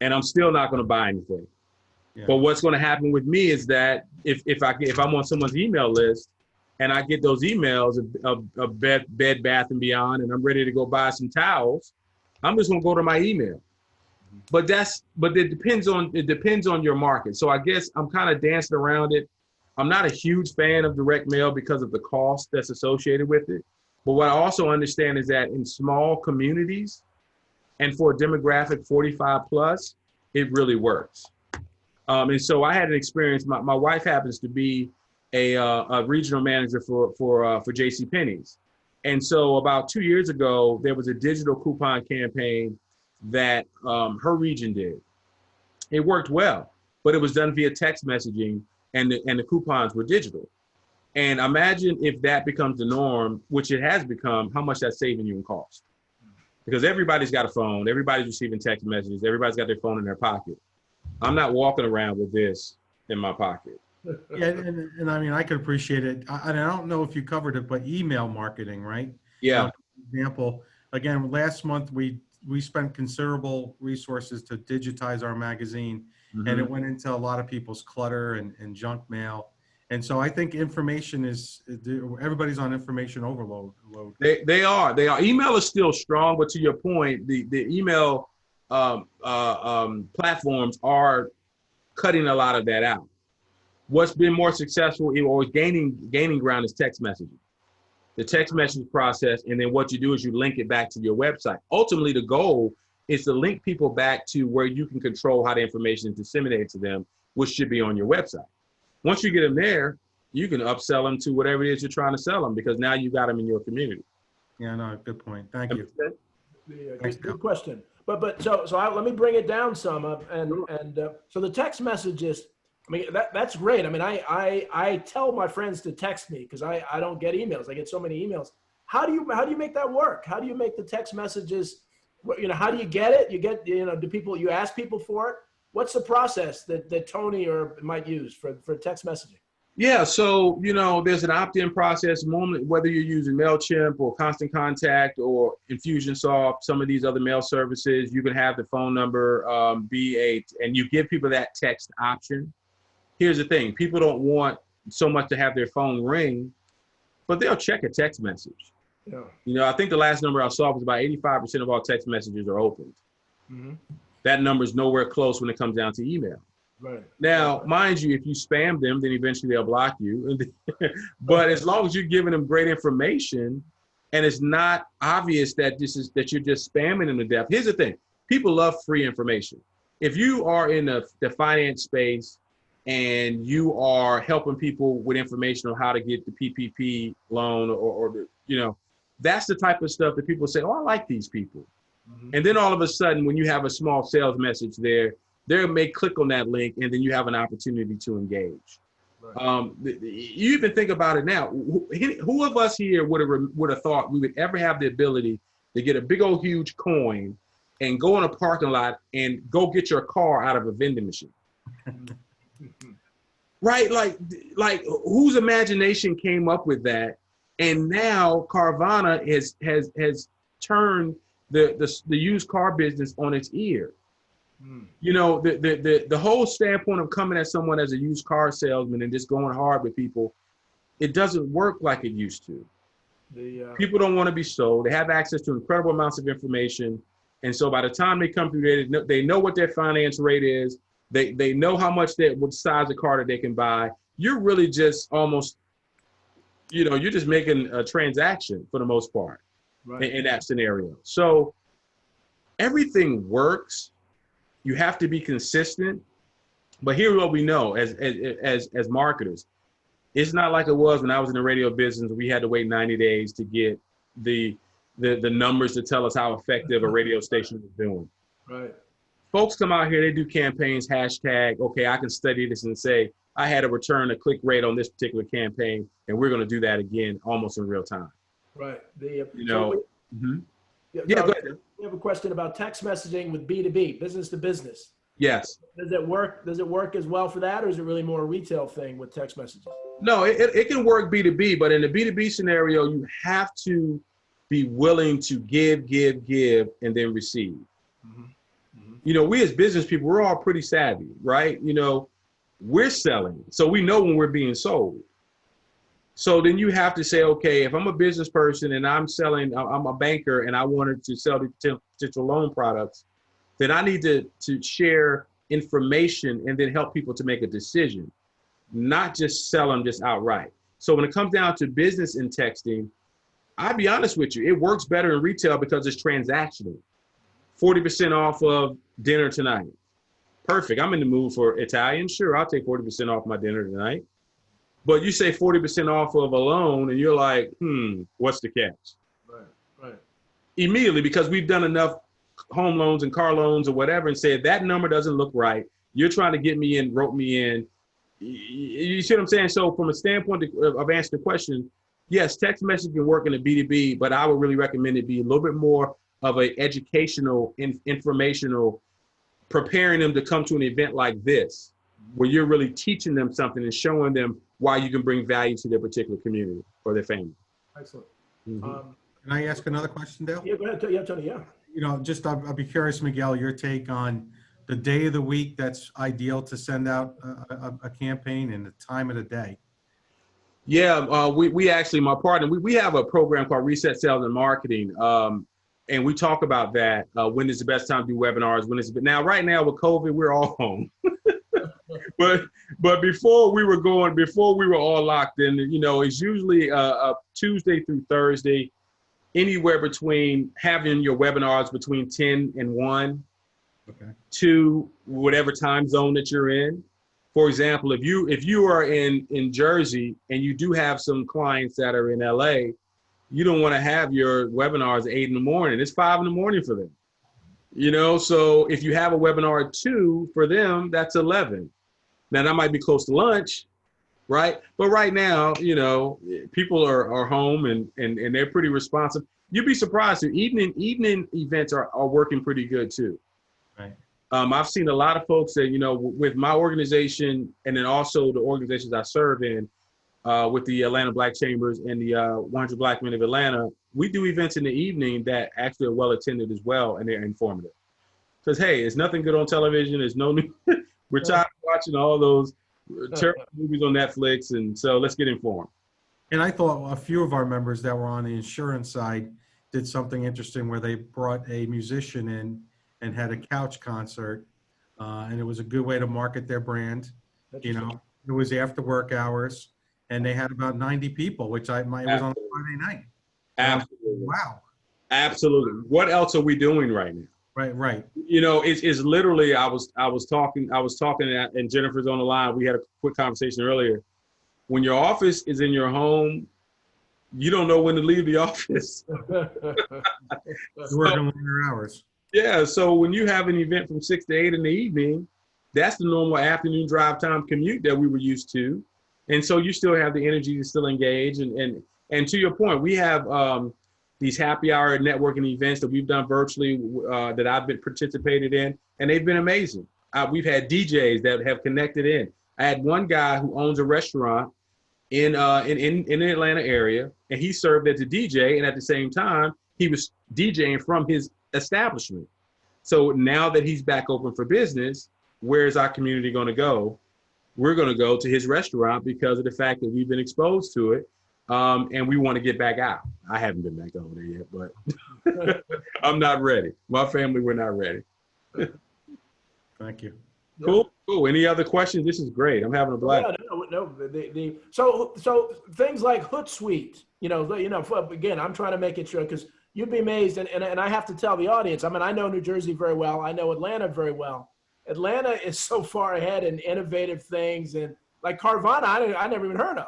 And I'm still not going to buy anything. Yeah. But what's going to happen with me is that if I'm on someone's email list and I get those emails of Bed Bath & Beyond and I'm ready to go buy some towels, I'm just going to go to my email. But it depends on your market. So I guess I'm kind of dancing around it. I'm not a huge fan of direct mail because of the cost that's associated with it. But what I also understand is that in small communities and for a demographic 45 plus, it really works. And so I had an experience. My wife happens to be a regional manager for JCPenney's. And so about 2 years ago, there was a digital coupon campaign that her region did. It worked well, but it was done via text messaging and the coupons were digital. And imagine if that becomes the norm, which it has become, how much that's saving you in cost. Because everybody's got a phone, everybody's receiving text messages, everybody's got their phone in their pocket. I'm not walking around with this in my pocket. Yeah, and I mean, I could appreciate it. I don't know if you covered it, but email marketing, right? Yeah. For example, again, last month we spent considerable resources to digitize our magazine, and it went into a lot of people's clutter and junk mail. And so I think information everybody's on information overload. They are. Email is still strong, but to your point, the email platforms are cutting a lot of that out. What's been more successful or gaining ground is text messaging. The text message process, and then what you do is you link it back to your website. Ultimately, the goal is to link people back to where you can control how the information is disseminated to them, which should be on your website. Once you get them there, you can upsell them to whatever it is you're trying to sell them, because now you got them in your community. Yeah, no, good point. Thank you. Good question. But let me bring it down some. So the text messages, I mean, that's great. I mean, I tell my friends to text me because I don't get emails. I get so many emails. How do you make that work? How do you make the text messages? How do you get it? You ask people for it? What's the process that Tony might use for text messaging? Yeah, so, there's an opt-in process, whether you're using MailChimp or Constant Contact or Infusionsoft, some of these other mail services, you can have the phone number and you give people that text option. Here's the thing, people don't want so much to have their phone ring, but they'll check a text message. Yeah. I think the last number I saw was about 85% of all text messages are opened. Mm-hmm. That number is nowhere close when it comes down to email. Right. Now, mind you, if you spam them, then eventually they'll block you. But as long as you're giving them great information and it's not obvious that you're just spamming them to death. Here's the thing. People love free information. If you are in the finance space and you are helping people with information on how to get the PPP loan or that's the type of stuff that people say, oh, I like these people. Mm-hmm. And then all of a sudden, when you have a small sales message there, they may click on that link, and then you have an opportunity to engage. Right. You even think about it now. Who of us here would have thought we would ever have the ability to get a big old huge coin and go in a parking lot and go get your car out of a vending machine? Right? Like whose imagination came up with that? And now Carvana has turned the used car business on its ear. The whole standpoint of coming at someone as a used car salesman and just going hard with people, it doesn't work like it used to. People don't want to be sold. They have access to incredible amounts of information. And so by the time they come through, they know what their finance rate is. They know how much what size of car that they can buy. You're really just almost, you're just making a transaction for the most part. Right. In that scenario. So everything works. You have to be consistent, but here's what we know as marketers. It's not like it was when I was in the radio business. We had to wait 90 days to get the numbers to tell us how effective a radio station was doing. Right. Folks come out here, they do campaigns, hashtag, okay, I can study this and say, I had a return a click rate on this particular campaign, and we're going to do that again almost in real time. Right. Go ahead. We have a question about text messaging with B2B, business to business. Yes. Does it work as well for that, or is it really more a retail thing with text messages? No, it can work B2B, but in the B2B scenario, you have to be willing to give, and then receive. Mm-hmm. Mm-hmm. We as business people, we're all pretty savvy, right? We're selling, so we know when we're being sold. So then you have to say, okay, if I'm a business person and I'm a banker and I wanted to sell the potential loan products, then I need to share information and then help people to make a decision, not just sell them just outright. So when it comes down to business and texting, I'll be honest with you, it works better in retail because it's transactional. 40% off of dinner tonight. Perfect. I'm in the mood for Italian. Sure, I'll take 40% off my dinner tonight. But you say 40% off of a loan and you're like, what's the catch? Right. Immediately, because we've done enough home loans and car loans or whatever and said that number doesn't look right. You're trying to get me in, rope me in. You see what I'm saying? So from a standpoint of answering the question, yes, text message can work in a B2B, but I would really recommend it be a little bit more of an educational, informational, preparing them to come to an event like this, where you're really teaching them something and showing them why you can bring value to their particular community or their family. Excellent. Mm-hmm. Can I ask another question, Dale? Yeah, go ahead. Yeah, Tony, yeah. You know, just I'd be curious, Miguel, your take on the day of the week that's ideal to send out a campaign and the time of the day. Yeah, we actually, my partner, we have a program called Reset Sales and Marketing. And we talk about that. When is the best time to do webinars? Now, right now with COVID, we're all home. but before we were all locked in, you know, it's usually Tuesday through Thursday, anywhere between having your webinars between 10 and 1 to whatever time zone that you're in. For example, if you are in Jersey and you do have some clients that are in LA, you don't want to have your webinars at 8 in the morning. It's 5 in the morning for them. You know, so if you have a webinar at 2 for them, that's 11. Now that might be close to lunch, right? But right now, you know, people are home and they're pretty responsive. You'd be surprised. Evening events are working pretty good too. Right. I've seen a lot of folks that, you know, with my organization and then also the organizations I serve in, with the Atlanta Black Chambers and the 100 Black Men of Atlanta, we do events in the evening that actually are well attended as well, and they're informative. Because hey, there's nothing good on television. There's no new. We're tired of watching all those terrible movies on Netflix, and so let's get informed. And I thought a few of our members that were on the insurance side did something interesting where they brought a musician in and had a couch concert, and it was a good way to market their brand. You know, it was after work hours, and they had about 90 people, which it was on a Friday night. Absolutely. Wow. Absolutely. What else are we doing right now? Right. You know, it's literally, I was talking, and Jennifer's on the line. We had a quick conversation earlier. When your office is in your home, you don't know when to leave the office. Working longer hours. Yeah. So when you have an event from 6 to 8 in the evening, that's the normal afternoon drive time commute that we were used to. And so you still have the energy to still engage. And to your point, we have these happy hour networking events that we've done virtually that I've been participated in, and they've been amazing. We've had DJs that have connected in. I had one guy who owns a restaurant in the Atlanta area, and he served as a DJ, and at the same time, he was DJing from his establishment. So now that he's back open for business, where's our community going to go? We're going to go to his restaurant because of the fact that we've been exposed to it. And we want to get back out. I haven't been back over there yet, but I'm not ready. My family, we're not ready. Thank you. Cool. Any other questions? This is great. I'm having a blast. No. So things like Hootsuite, you know, again, I'm trying to make it sure, because you'd be amazed. And I have to tell the audience, I mean, I know New Jersey very well. I know Atlanta very well. Atlanta is so far ahead in innovative things, and like Carvana, I never even heard of.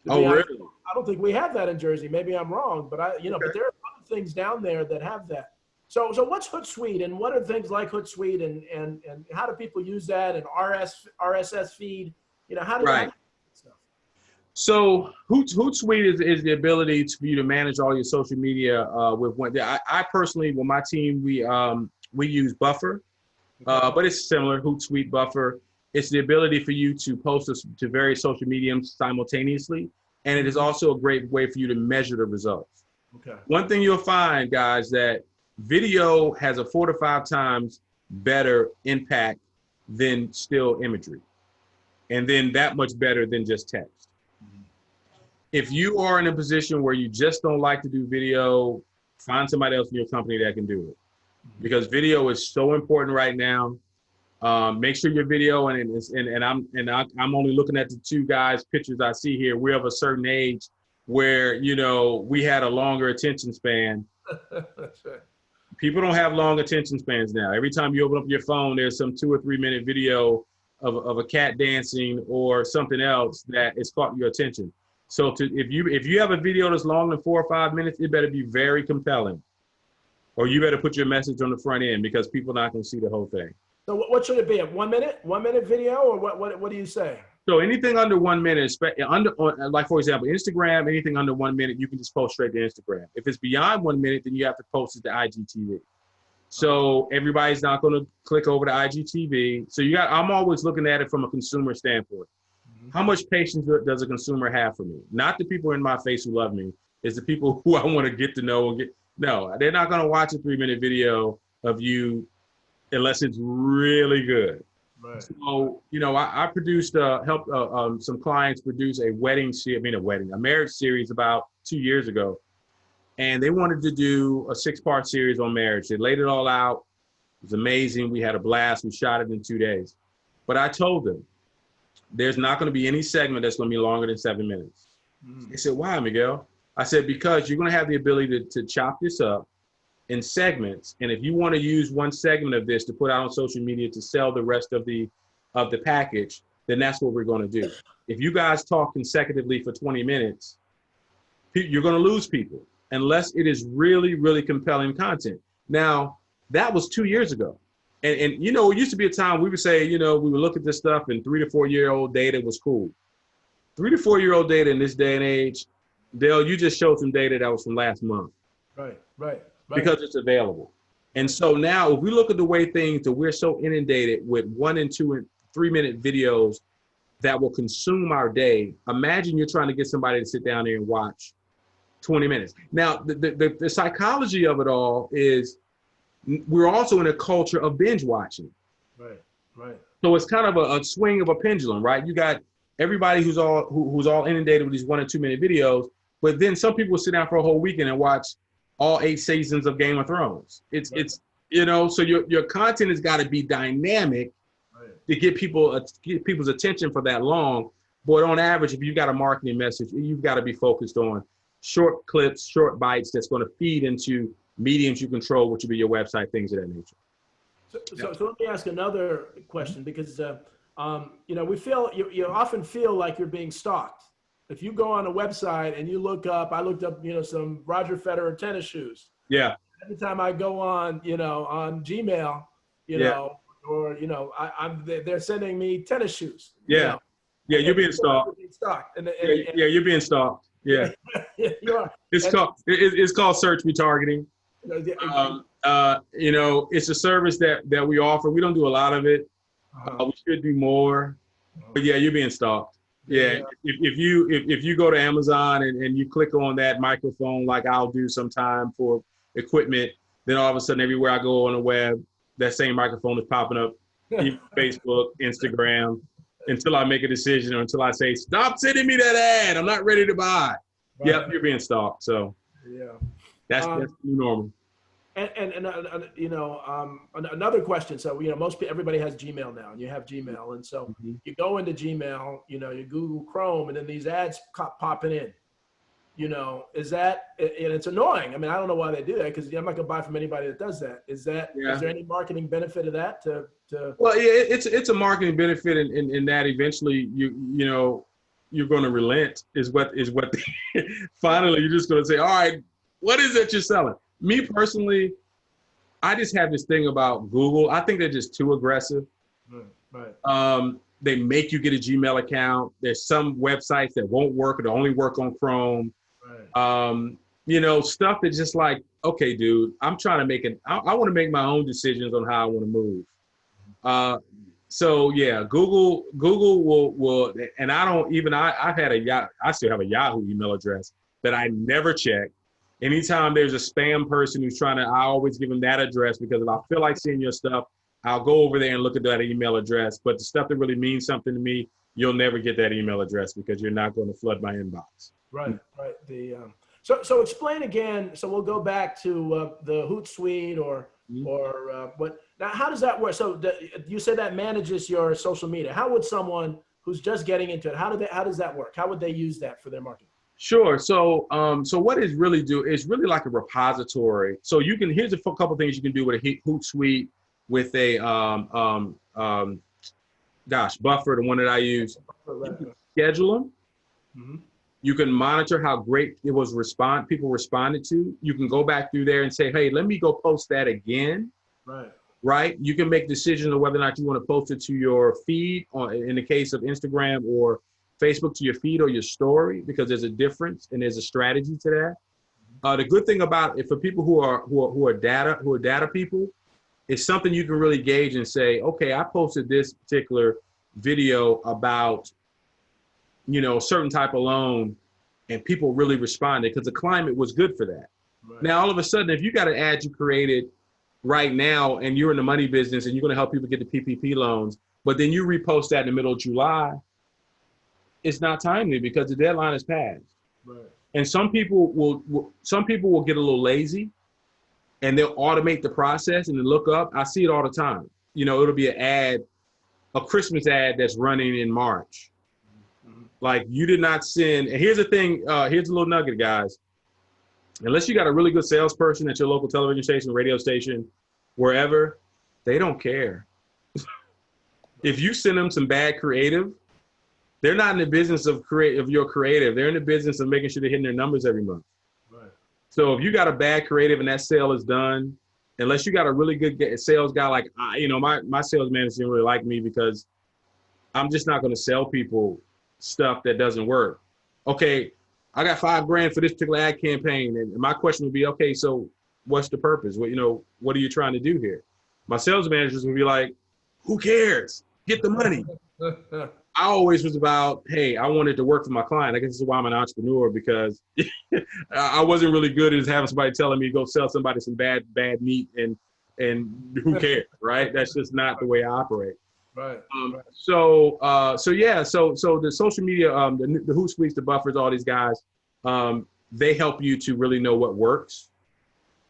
Oh, really? I don't think we have that in Jersey. Maybe I'm wrong, but but there are other things down there that have that. So what's Hootsuite, and what are things like Hootsuite, and how do people use that, and RSS feed? You know, how do you stuff? So Hootsuite is the ability for you to manage all your social media with one. I personally, with my team, we use Buffer, but it's similar. Hootsuite, Buffer. It's the ability for you to post to various social mediums simultaneously. And it is also a great way for you to measure the results. Okay. One thing you'll find, guys, that video has a 4 to 5 times better impact than still imagery. And then that much better than just text. If you are in a position where you just don't like to do video, find somebody else in your company that can do it. Because video is so important right now. Make sure your video, and I'm only looking at the 2 guys' pictures I see here. We're of a certain age where, you know, we had a longer attention span. That's right. People don't have long attention spans now. Every time you open up your phone, there's some 2 or 3 minute video of a cat dancing or something else that has caught your attention. So if you have a video that's longer than 4 or 5 minutes, it better be very compelling, or you better put your message on the front end, because people are not going to see the whole thing. So what should it be? A 1 minute video, or what do you say? So anything under 1 minute, like for example, Instagram, anything under 1 minute, you can just post straight to Instagram. If it's beyond 1 minute, then you have to post it to IGTV. So everybody's not going to click over to IGTV. So I'm always looking at it from a consumer standpoint. How much patience does a consumer have for me? Not the people in my face who love me, it's the people who I want to get to know no, they're not going to watch a 3-minute video of you unless it's really good. Right. So, I produced, helped some clients produce a marriage series about 2 years ago. And they wanted to do a 6-part series on marriage. They laid it all out. It was amazing. We had a blast. We shot it in 2 days. But I told them, there's not going to be any segment that's going to be longer than 7 minutes. They said, why, Miguel? I said, because you're going to have the ability to chop this up in segments. And if you want to use one segment of this to put out on social media to sell the rest of the package, then that's what we're going to do. If you guys talk consecutively for 20 minutes, you're going to lose people unless it is really, really compelling content. Now, that was 2 years ago. And it used to be a time we would say, we would look at this stuff and 3 to 4 year old data was cool. 3 to 4 year old data in this day and age, Dale, you just showed some data that was from last month. Right. Because it's available. And so now if we look at the way that we're so inundated with 1 and 2 and 3 minute videos that will consume our day, imagine you're trying to get somebody to sit down there and watch 20 minutes. Now, the psychology of it all is we're also in a culture of binge watching. Right. So it's kind of a swing of a pendulum, right? You got everybody who's all inundated with these 1 and 2 minute videos, but then some people will sit down for a whole weekend and watch all 8 seasons of Game of Thrones. It's so your content has got to be dynamic to get people's attention for that long. But on average, if you've got a marketing message, you've got to be focused on short clips, short bites that's going to feed into mediums you control, which would be your website, things of that nature. So let me ask another question, because you often feel like you're being stalked. If you go on a website and you I looked up, some Roger Federer tennis shoes. Yeah. Every time I go on, on Gmail, they're sending me tennis shoes. Yeah. Yeah, you're being stalked. Yeah, you're being stalked. Yeah. You are. It's called search retargeting. It's a service that we offer. We don't do a lot of it. We should do more. But yeah, you're being stalked. Yeah. If you go to Amazon and you click on that microphone, like I'll do sometime for equipment, then all of a sudden everywhere I go on the web, that same microphone is popping up. Facebook, Instagram, until I make a decision or until I say, stop sending me that ad. I'm not ready to buy. Right. Yep, you're being stalked. So yeah, that's normal. And another question. So, everybody has Gmail now, and you have Gmail. And so you go into Gmail, you Google Chrome, and then these ads popping in. Is that, and it's annoying. I mean, I don't know why they do that, because I'm not gonna buy from anybody that does that. Is there any marketing benefit of that Well, yeah, it's a marketing benefit in that eventually you're going to relent is what finally you're just going to say, all right, what is it you're selling? Me personally, I just have this thing about Google. I think they're just too aggressive. Right. They make you get a Gmail account. There's some websites that won't work or they only work on Chrome. Right. Stuff that's just like, okay, dude, I'm trying to I want to make my own decisions on how I want to move. So yeah, Google will, and I still have a Yahoo email address that I never check. Anytime there's a spam person who's I always give them that address, because if I feel like seeing your stuff, I'll go over there and look at that email address. But the stuff that really means something to me, you'll never get that email address because you're not going to flood my inbox. Right. So explain again. So we'll go back to the Hootsuite or what? Now, how does that work? So you said that manages your social media. How would someone who's just getting into it, how does that work? How would they use that for their marketing? Sure. So what it really do is really like a repository. So here's a couple things you can do with a Hootsuite, with a Buffer, the one that I use. You can schedule them. Mm-hmm. You can monitor how great it was people responded to. You can go back through there and say, hey, let me go post that again. Right. right? You can make decisions on whether or not you want to post it to your feed, or in the case of Instagram or Facebook, to your feed or your story, because there's a difference and there's a strategy to that. The good thing about it for people who are data people, it's something you can really gauge and say, okay, I posted this particular video about, you know, a certain type of loan, and people really responded because the climate was good for that. Right. Now, all of a sudden, if you got an ad you created right now and you're in the money business and you're going to help people get the PPP loans, but then you repost that in the middle of July, it's not timely because the deadline is passed. Right. And some people will get a little lazy and they'll automate the process and then look up. I see it all the time. You know, it'll be an ad, a Christmas ad that's running in March. Mm-hmm. Like, you did not send, and here's the thing, here's a little nugget, guys. Unless you got a really good salesperson at your local television station, radio station, wherever, they don't care. If you send them some bad creative, they're not in the business of your creative. They're in the business of making sure they're hitting their numbers every month. Right. So if you got a bad creative and that sale is done, unless you got a really good sales guy, like, you know, my sales manager didn't really like me because I'm just not going to sell people stuff that doesn't work. Okay, I got $5,000 for this particular ad campaign. And my question would be, okay, so what's the purpose? What are you trying to do here? My sales managers would be like, who cares? Get the money. I always was about, hey, I wanted to work for my client. I guess this is why I'm an entrepreneur, because I wasn't really good at having somebody telling me to go sell somebody some bad meat and who cares, right? That's just not the way I operate. Right. So the social media, the Hootsuite, the Buffers, all these guys, they help you to really know what works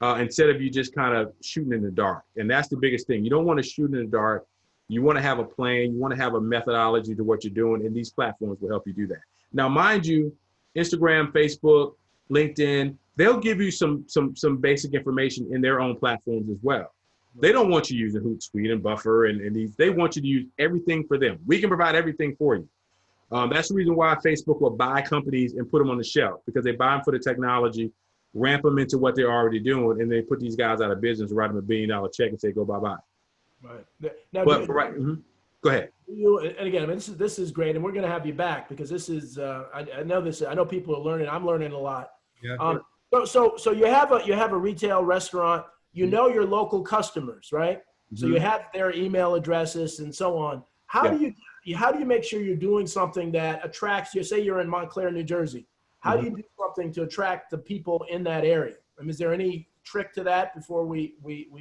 instead of you just kind of shooting in the dark. And that's the biggest thing. You don't want to shoot in the dark. You want to have a plan. You want to have a methodology to what you're doing, and these platforms will help you do that. Now, mind you, Instagram, Facebook, LinkedIn, they'll give you some basic information in their own platforms as well. They don't want you using Hootsuite and Buffer and these. They want you to use everything for them. We can provide everything for you. That's the reason why Facebook will buy companies and put them on the shelf, because they buy them for the technology, ramp them into what they're already doing, and they put these guys out of business, write them $1 billion check and say, go bye-bye. Right. Now, go ahead. And again, I mean, this is great, and we're going to have you back because this is I know this. I know people are learning. I'm learning a lot. Yeah. So you have a retail restaurant. You know your local customers, right? Mm-hmm. So you have their email addresses and so on. How do you make sure you're doing something that attracts you? Say you're in Montclair, New Jersey. How do you do something to attract the people in that area? I mean, is there any trick to that before we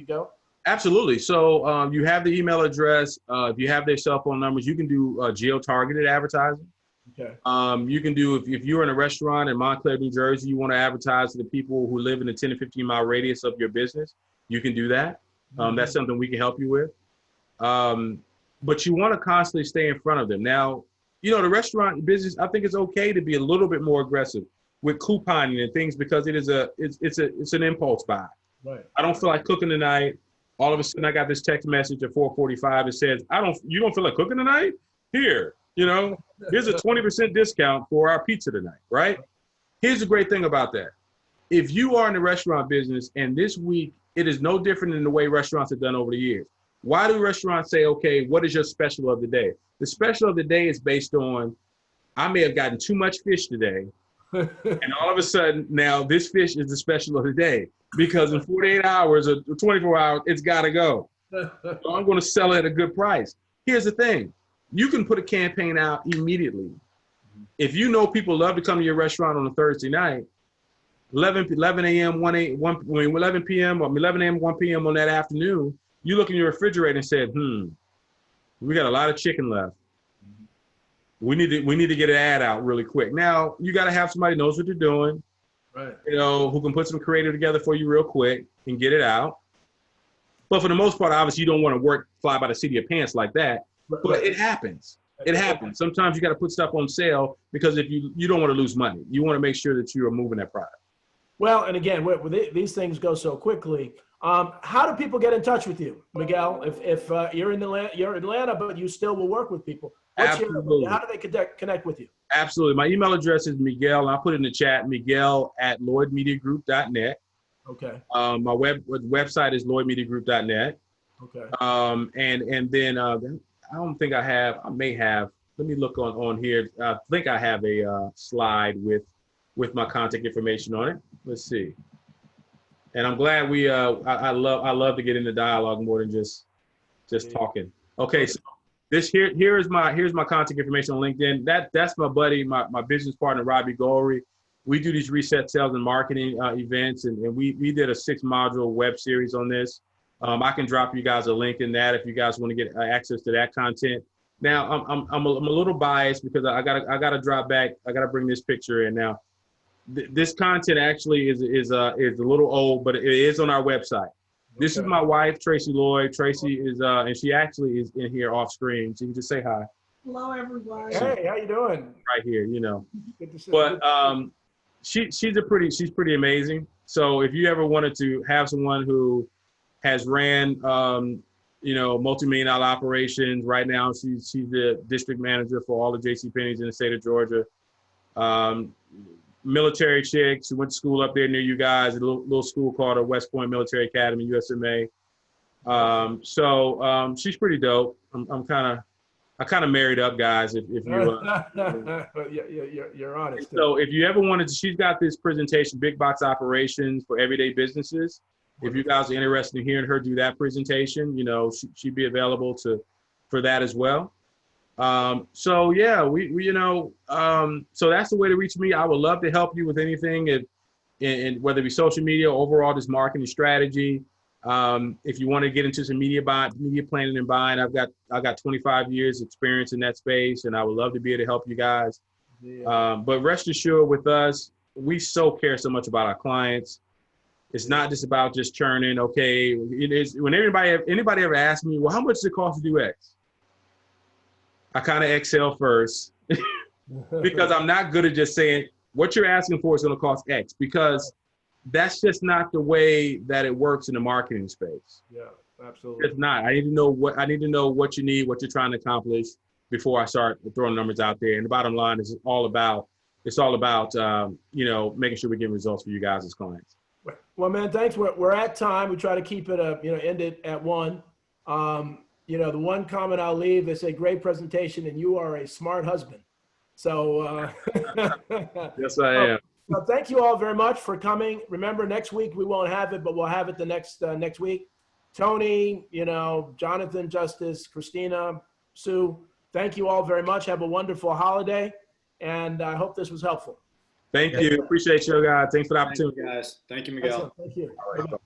go? Absolutely. So you have the email address. If you have their cell phone numbers, you can do geo-targeted advertising. Okay. You can do, if you're in a restaurant in Montclair, New Jersey, you want to advertise to the people who live in a 10 to 15 mile radius of your business, you can do that. That's something we can help you with. But you want to constantly stay in front of them. Now, you know, the restaurant business, I think it's okay to be a little bit more aggressive with couponing and things, because it's an impulse buy. Right. I don't feel like cooking tonight. All of a sudden, I got this text message at 4:45 that says, you don't feel like cooking tonight? Here, you know, here's a 20% discount for our pizza tonight, right? Here's the great thing about that. If you are in the restaurant business, and this week, it is no different than the way restaurants have done over the years. Why do restaurants say, okay, what is your special of the day? The special of the day is based on, I may have gotten too much fish today, and all of a sudden, now this fish is the special of the day. Because in 48 hours or 24 hours, it's got to go. So I'm going to sell it at a good price. Here's the thing. You can put a campaign out immediately. If you know people love to come to your restaurant on a Thursday night, 11 a.m., 11 p.m. or 11 a.m., 1 p.m. on that afternoon, you look in your refrigerator and say, we got a lot of chicken left. We need to get an ad out really quick. Now, you got to have somebody who knows what they're doing. Right. You know, who can put some creative together for you real quick and get it out. But for the most part, obviously, you don't want to fly by the seat of your pants like that. But it happens. It happens. Sometimes you got to put stuff on sale because if you don't want to lose money. You want to make sure that you are moving that product. Well, and again, these things go so quickly. How do people get in touch with you, Miguel? If you're in Atlanta, but you still will work with people. How do they connect with you? Absolutely. My email address is Miguel, and I'll put it in the chat, Miguel@LloydMediaGroup.net. Okay. My website is LloydMediaGroup.net. Okay. And then I don't think I have. I may have. Let me look on here. I think I have a slide with my contact information on it. Let's see. And I'm glad we. I love to get into dialogue more than just talking. Okay, so here's my contact information on LinkedIn. That's my buddy, my business partner, Robbie Golry. We do these reset sales and marketing events, and we did a 6-module web series on this. I can drop you guys a link in that if you guys want to get access to that content. Now I'm a little biased because I gotta drop back. I gotta bring this picture in now. This content actually is a little old, but it is on our website. This is my wife, Tracy Lloyd. Tracy is, and she actually is in here off screen. So you can just say hi. Hello, everyone. Hey, how you doing? Right here, you know. Good to see But she's pretty amazing. So if you ever wanted to have someone who has ran, multi-million-dollar operations, right now she's the district manager for all the JCPenney's in the state of Georgia. Military chick. She went to school up there near you guys, a little school called the West Point Military Academy, USMA. So she's pretty dope. I kind of married up, guys. If you, you're honest. So if you ever wanted to, she's got this presentation, Big Box Operations for Everyday Businesses. If you guys are interested in hearing her do that presentation, she'd be available for that as well. So yeah, so that's the way to reach me. I would love to help you with anything, and whether it be social media, overall just marketing strategy. If you want to get into some media planning and buying, I got 25 years experience in that space, and I would love to be able to help you guys. Yeah. But rest assured, with us, we so care so much about our clients. It's not just about just churning. Okay, it is. When anybody ever asks me, well, how much does it cost to do X? I kind of exhale first because I'm not good at just saying what you're asking for is going to cost X, because that's just not the way that it works in the marketing space. Yeah, absolutely. It's not. I need to know what you need, what you're trying to accomplish before I start throwing numbers out there. And the bottom line is it's all about making sure we're getting results for you guys as clients. Well, man, thanks. We're at time. We try to keep it end it at 1. The one comment I'll leave, they say, great presentation, and you are a smart husband. So yes, I am. So thank you all very much for coming. Remember, next week we won't have it, but we'll have it the next week. Tony, Jonathan, Justice, Christina, Sue, thank you all very much. Have a wonderful holiday, and I hope this was helpful. Thank you. Appreciate you, guys. Thanks for the opportunity. Thank you, guys. Thank you, Miguel. Thank you. All right.